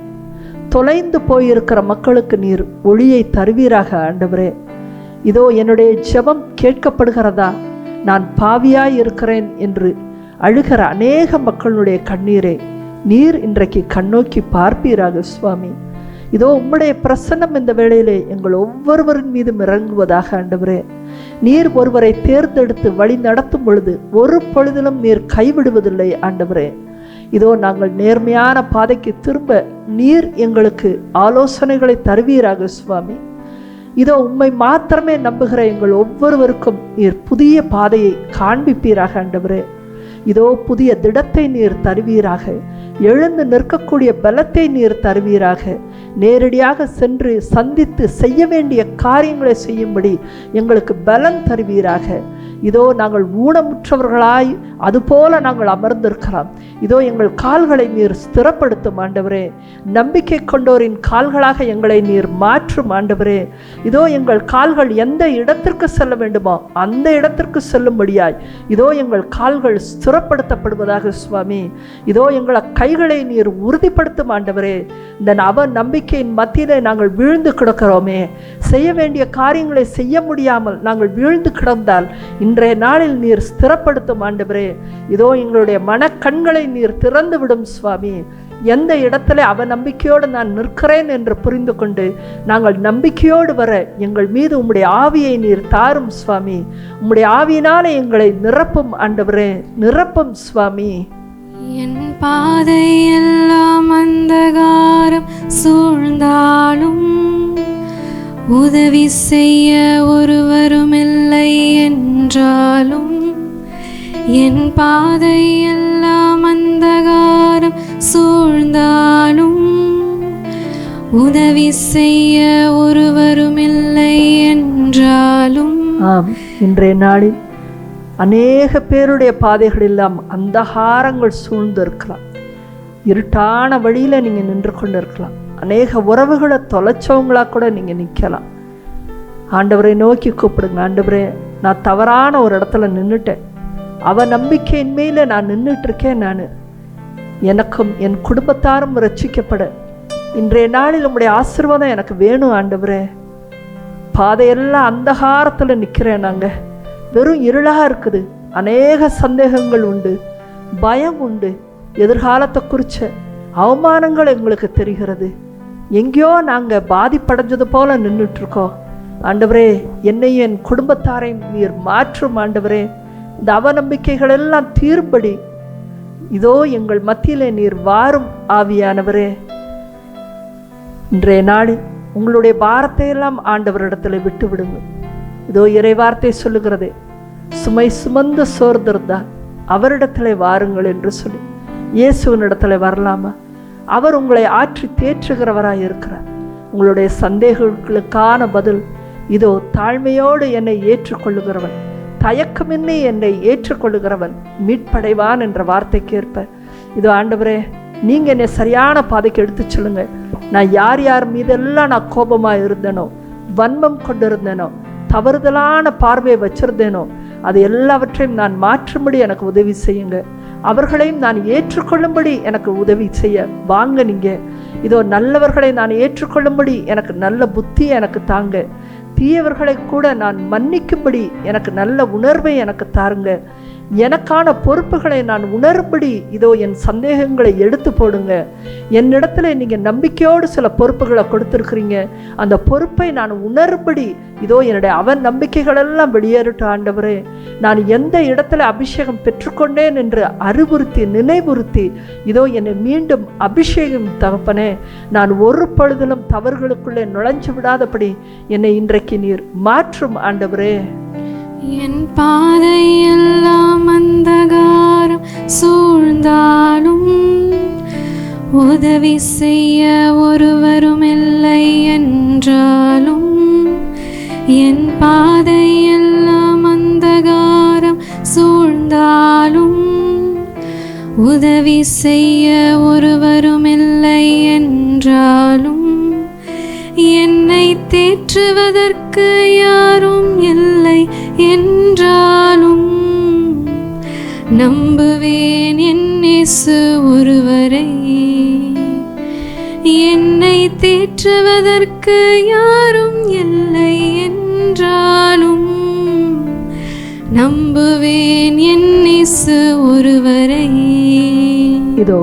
தொலைந்து போயிருக்கிற மக்களுக்கு நீர் ஒளியை தருவீராக ஆண்டவரே. இதோ என்னுடைய ஜெபம் கேட்கப்படுகிறதா, நான் பாவியாய் இருக்கிறேன் என்று அழுகிற அநேக மக்களுடைய கண்ணீரை நீர் இன்றைக்கு கண்ணோக்கி பார்ப்பீராக சுவாமி. இதோ உம்முடைய பிரசன்னம் இந்த வேளையிலே எங்கள் ஒவ்வொருவரின் மீதும் இறங்குவதாக ஆண்டவரே. நீர் ஒருவரை தேர்ந்தெடுத்து வழி நடத்தும் பொழுது ஒரு பொழுதிலும் நீர் கைவிடுவதில்லை ஆண்டவரே. இதோ நாங்கள் நேர்மையான பாதைக்கு திரும்ப நீர் எங்களுக்கு ஆலோசனைகளை தருவீராக சுவாமி. இதோ உம்மை மாத்திரமே நம்புகிற எங்கள் ஒவ்வொருவருக்கும் நீர் புதிய பாதையை காண்பிப்பீராக ஆண்டவரே. இதோ புதிய திடத்தை நீர் தருவீராக, எழுந்து நிற்கக்கூடிய பலத்தை நீர் தருவீராக, நேரடியாக சென்று சந்தித்து செய்ய வேண்டிய காரியங்களை செய்யும்படி எங்களுக்கு பலன் தருவீராக. இதோ நாங்கள் ஊனமுற்றவர்களாய் அதுபோல நாங்கள் அமர்ந்திருக்கிறோம். இதோ எங்கள் கால்களை நீர் ஸ்திரப்படுத்தும் ஆண்டவரே. நம்பிக்கை கொண்டோரின் கால்களாக எங்களை நீர் மாற்றும் ஆண்டவரே. இதோ எங்கள் கால்கள் எந்த இடத்திற்கு செல்ல வேண்டுமோ அந்த இடத்திற்கு செல்லும்படியாய் இதோ எங்கள் கால்கள் ஸ்திரப்படுத்தப்படுவதாக சுவாமி. இதோ எங்களை கைகளை நீர் உறுதிப்படுத்தும் ஆண்டவரே. இந்த அவ நம்பிக்கையின் மத்தியிலே நாங்கள் வீழ்ந்து கிடக்கிறோமே, செய்ய வேண்டிய காரியங்களை செய்ய முடியாமல் நாங்கள் வீழ்ந்து கிடந்தால் இன்றைய நாளில் நீர் ஸ்திரப்படுத்தும் ஆண்டவரே. இதோ எங்களுடைய மனக்கண்களை நீர் திறந்து விடும் சுவாமி. எந்த இடத்துல அவ நம்பிக்கையோடு நான் நிற்கிறேன் என்று புரிந்து கொண்டு நாங்கள் நம்பிக்கையோடு வர எங்கள் மீது உம்முடைய ஆவியை நீர் தாரும் சுவாமி. உம்முடைய ஆவியினாலே எங்களை நிரப்பும் ஆண்டவரே, நிரப்பும் சுவாமி. என் பாதையெல்லாம் அந்தகாரம் சூழ்ந்தாலும் உதவி செய்ய ஒருவரும் இல்லை என்றாலும், என் பாதையெல்லாம் அந்தகாரம் சூழ்ந்தாலும் உதவி செய்ய ஒருவரும் இல்லை என்றாலும். ஆம், இன்றைய நாளில் அநேக பேருடைய பாதைகளெல்லாம் அந்தகாரங்கள் சூழ்ந்து இருக்கலாம். இருட்டான வழியில் நீங்கள் நின்று கொண்டு இருக்கலாம். அநேக உறவுகளை தொலைச்சவங்களா கூட நீங்கள் நிற்கலாம். ஆண்டவரை நோக்கி கூப்பிடுங்க. ஆண்டவரே, நான் தவறான ஒரு இடத்துல நின்றுட்டேன், அவ நம்பிக்கையின் மேலே நான் நின்றுட்டு இருக்கேன். நான் எனக்கும் என் குடும்பத்தாரும் ரட்சிக்கப்பட இன்றைய நாளில் உம்முடைய ஆசீர்வாதம் எனக்கு வேணும் ஆண்டவரே. பாதையெல்லாம் அந்தகாரத்தில் நிற்கிறேன். நாங்கள் வெறும் இருளாக இருக்குது. அநேக சந்தேகங்கள் உண்டு, பயம் உண்டு, எதிர்காலத்தை குறித்த அவமானங்கள் எங்களுக்கு தெரிகிறது. எங்கேயோ நாங்கள் பாதிப்படைஞ்சது போல நின்றுட்டுருக்கோம். ஆண்டவரே, என்னையும் என் குடும்பத்தாரையும் நீர் மாற்றும் ஆண்டவரே. இந்த அவநம்பிக்கைகள் எல்லாம் தீர்படி இதோ எங்கள் மத்தியிலே நீர் வாரும் ஆவியானவரே. இன்றைய நாள் உங்களுடைய பாரத்தை எல்லாம் ஆண்டவரிடத்தில் விட்டு விடுங்க. இதோ இறைவார்த்தை சொல்லுகிறதே, சுமை சுமந்து சோர்ந்திருந்தால் அவரிடத்துல வாருங்கள் என்று சொல்லி இயேசுவினிடத்துல வரலாமா? அவர் உங்களை ஆற்றி தேற்றுகிறவராய் இருக்கிறார். உங்களுடைய சந்தேகங்களுக்கான பதில் இதோ தாழ்மையோடு என்னை ஏற்றுக்கொள்ளுகிறவன், தயக்கமின்றி என்னை ஏற்றுக்கொள்ளுகிறவன் மீட்படைவான் என்ற வார்த்தைக்கேற்ப இதோ ஆண்டவரே, நீங்கள் என்னை சரியான பாதைக்கு எடுத்து சொல்லுங்க. நான் யார் யார் மீதெல்லாம் நான் கோபமாக இருந்தேனோ, வன்மம் கொண்டிருந்தேனோ, தவறுதலான பார்வையை வச்சிருந்தேனோ, அது எல்லாவற்றையும் நான் மாற்றும்படி எனக்கு உதவி செய்யுங்க. அவர்களையும் நான் ஏற்றுக்கொள்ளும்படி எனக்கு உதவி செய்ய வாங்க. நீங்கள் இதோ நல்லவர்களை நான் ஏற்றுக்கொள்ளும்படி எனக்கு நல்ல புத்தியை எனக்கு தாங்க. தீயவர்களை கூட நான் மன்னிக்கும்படி எனக்கு நல்ல உணர்வை எனக்கு தாருங்க. எனக்கான பொறுப்புகளை நான் உணரும்படி இதோ என் சந்தேகங்களை எடுத்து போடுங்க. என்னிடத்துல நீங்கள் நம்பிக்கையோடு சில பொறுப்புகளை கொடுத்துருக்குறீங்க. அந்த பொறுப்பை நான் உணரும்படி இதோ என்னுடைய அவன் நம்பிக்கைகளெல்லாம் வெளியேறட்டும் ஆண்டவரே. நான் எந்த இடத்துல அபிஷேகம் பெற்றுக்கொண்டேன் என்று அறிவுறுத்தி நினைவுறுத்தி இதோ என்னை மீண்டும் அபிஷேகம் தகப்பனே. நான் ஒரு பொழுதிலும் தவறுகளுக்குள்ளே நுழைஞ்சு விடாதபடி என்னை இன்றைக்கு நீர் மாற்றும் ஆண்டவரே. என் பாதையெல்லாம் அந்தகாரம் சூழ்ந்தாலும் உதவி செய்ய ஒருவரும் இல்லை என்றாலும், என் பாதையெல்லாம் அந்தகாரம் சூழ்ந்தாலும் உதவி செய்ய ஒருவரும் இல்லை என்றாலும், என்னை தேற்றுவதற்கு யாரும் இல்லை என்றாலும், நம்புவேன் என் இயேசு ஒருவரை. என்னை தேற்றுவதற்கு யாரும் இல்லை என்றாலும், நம்புவேன் என் இயேசு ஒருவரை. இதோ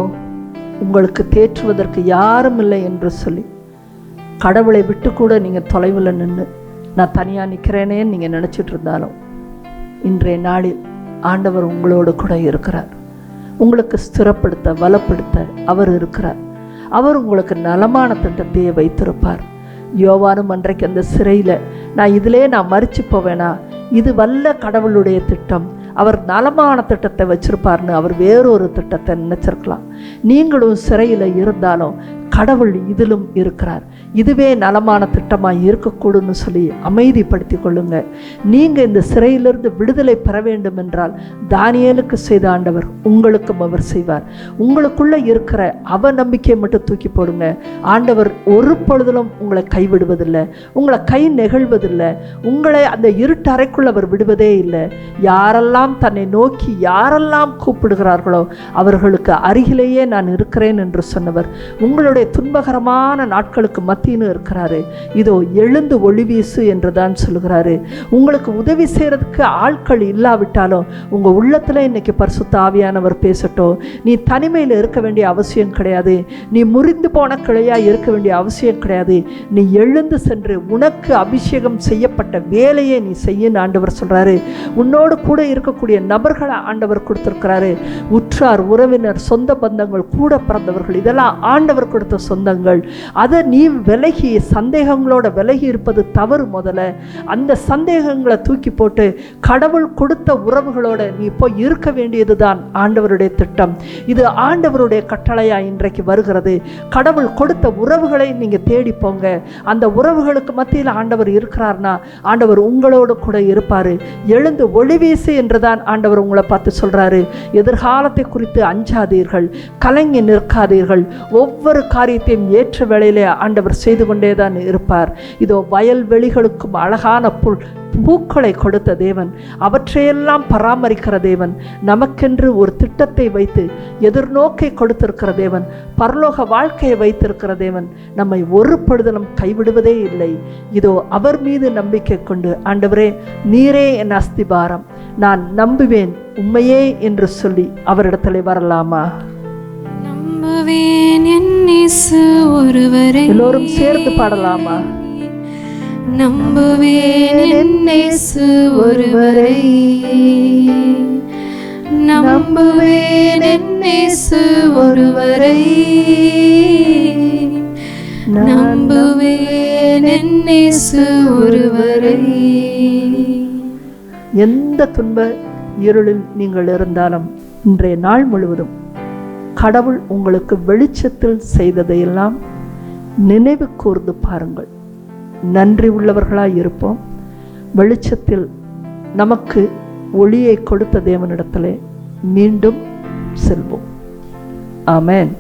உங்களுக்கு தேற்றுவதற்கு யாரும் இல்லை என்று சொல்லி கடவுளை விட்டு கூட நீங்கள் தொலைவில் நின்று நான் தனியாக நிற்கிறேனேன்னு நீங்கள் நினச்சிட்டு இருந்தாலும், இன்றைய நாளில் ஆண்டவர் உங்களோடு கூட இருக்கிறார். உங்களுக்கு ஸ்திரப்படுத்த பலப்படுத்த அவர் இருக்கிறார். அவர் உங்களுக்கு நலமான திட்டத்தையே வைத்திருப்பார். யோவானும் அன்றைக்கு அந்த சிறையில் நான் மரிச்சு போவேனா, இது வல்ல கடவுளுடைய திட்டம், அவர் நலமான திட்டத்தை வச்சிருப்பார்னு அவர் வேறொரு திட்டத்தை நினைச்சிருக்கலாம். நீங்களும் சிறையில் இருந்தாலும் கடவுள் இதிலும் இருக்கிறார், இதுவே நலமான திட்டமாக இருக்கக்கூடும்னு சொல்லி அமைதிப்படுத்தி கொள்ளுங்க. நீங்கள் இந்த சிறையிலிருந்து விடுதலை பெற வேண்டும் என்றால் தானியேலுக்கு செய்த ஆண்டவர் உங்களுக்கும் அவர் செய்வார். உங்களுக்குள்ள இருக்கிற அவநம்பிக்கையை மட்டும் தூக்கி போடுங்க. ஆண்டவர் ஒரு பொழுதிலும் உங்களை கைவிடுவதில்லை, உங்களை கை நெகிழ்வதில்லை, உங்களை அந்த இருட்டு அறைக்குள் அவர் விடுவதே இல்லை. யாரெல்லாம் தன்னை நோக்கி யாரெல்லாம் கூப்பிடுகிறார்களோ அவர்களுக்கு அருகிலேயே நான் இருக்கிறேன் என்று சொன்னவர் உங்களுடைய துன்பகரமான நாட்களுக்கு மத்தியின்னு இருக்கிறாரு. இதோ எழுந்து ஒளி வீசு என்று தான் சொல்கிறாரு. உங்களுக்கு உதவி செய்யறதுக்கு ஆட்கள் இல்லாவிட்டாலும் உங்க உள்ளத்துல இன்னைக்கு பரிசுத்த ஆவியானவர் பேசட்டும். நீ தனிமையில் இருக்க வேண்டிய அவசியம் கிடையாது, நீ முறிந்து போன கிளையா இருக்க வேண்டிய அவசியம் கிடையாது. நீ எழுந்து சென்று உனக்கு அபிஷேகம் செய்யப்பட்ட வேலையை நீ செய்ய ஆண்டவர் சொல்றாரு. உன்னோடு கூட இருக்கக்கூடிய நபர்களை ஆண்டவர் கொடுத்திருக்கிறாரு. உற்றார் உறவினர் சொந்த பந்தங்கள் கூட பிறந்தவர்கள் இதெல்லாம் ஆண்டவர் கொடுத்த சொந்தங்கள். அதை நீ விலகி சந்தேகங்களோட விலகி இருப்பது தவறு. முதல்ல அந்த சந்தேகங்களை தூக்கி போட்டு கடவுள் கொடுத்த உறவுகளோட நீ போய் இருக்க வேண்டியதுதான் ஆண்டவருடைய திட்டம். இது ஆண்டவருடைய கட்டளையா இன்றைக்கு வருகிறது. கடவுள் கொடுத்த உறவுகளை நீங்க தேடி போங்க. அந்த உறவுகளுக்கு மத்தியில் ஆண்டவர் இருக்கிறார்னா ஆண்டவர் உங்களோடு கூட இருப்பாரு. எழுந்து ஒளி வீசு என்றுதான் ஆண்டவர் உங்களை பார்த்து சொல்றாரு. எதிர்காலத்தை குறித்து அஞ்சாதீர்கள், கலங்கி நிற்காதீர்கள். ஒவ்வொரு காரியத்தையும் ஏற்ற வேளையிலே ஆண்டவர் செய்து கொண்டேதான் இருப்பார். இதோ வயல்வெளிகளுக்கும் அழகான பூக்களை கொடுத்த தேவன், அவற்றையெல்லாம் பராமரிக்கிற தேவன், நமக்கென்று ஒரு திட்டத்தை வைத்து எதிர்நோக்கை கொடுத்திருக்கிற தேவன், பரலோக வாழ்க்கையை வைத்திருக்கிற தேவன் நம்மை ஒரு பொழுதிலும் கைவிடுவதே இல்லை. இதோ அவர் மீது நம்பிக்கை கொண்டு ஆண்டவரே நீரே என் அஸ்திபாரம், நான் நம்புவேன் உண்மையே என்று சொல்லி அவரிடத்துல வரலாமா? நம்புவேன் என் இயேசு ஒருவரை. எல்லோரும் சேர்ந்து பாடலாமா? நம்புவேன் என் இயேசு ஒருவரை, நம்புவேன் என் இயேசு ஒருவரை, நம்புவேன் என் இயேசு ஒருவரை. எந்த துன்ப இருளில் நீங்கள் இருந்தாலும் இன்றைய நாள் முழுவதும் கடவுள் உங்களுக்கு வெளிச்சத்தில் செய்ததையெல்லாம் நினைவு கூர்ந்து பாருங்கள். நன்றி உள்ளவர்களாய் இருப்போம். வெளிச்சத்தில் நமக்கு ஒளியை கொடுத்த தேவனிடத்திலே மீண்டும் செல்வோம். ஆமென்.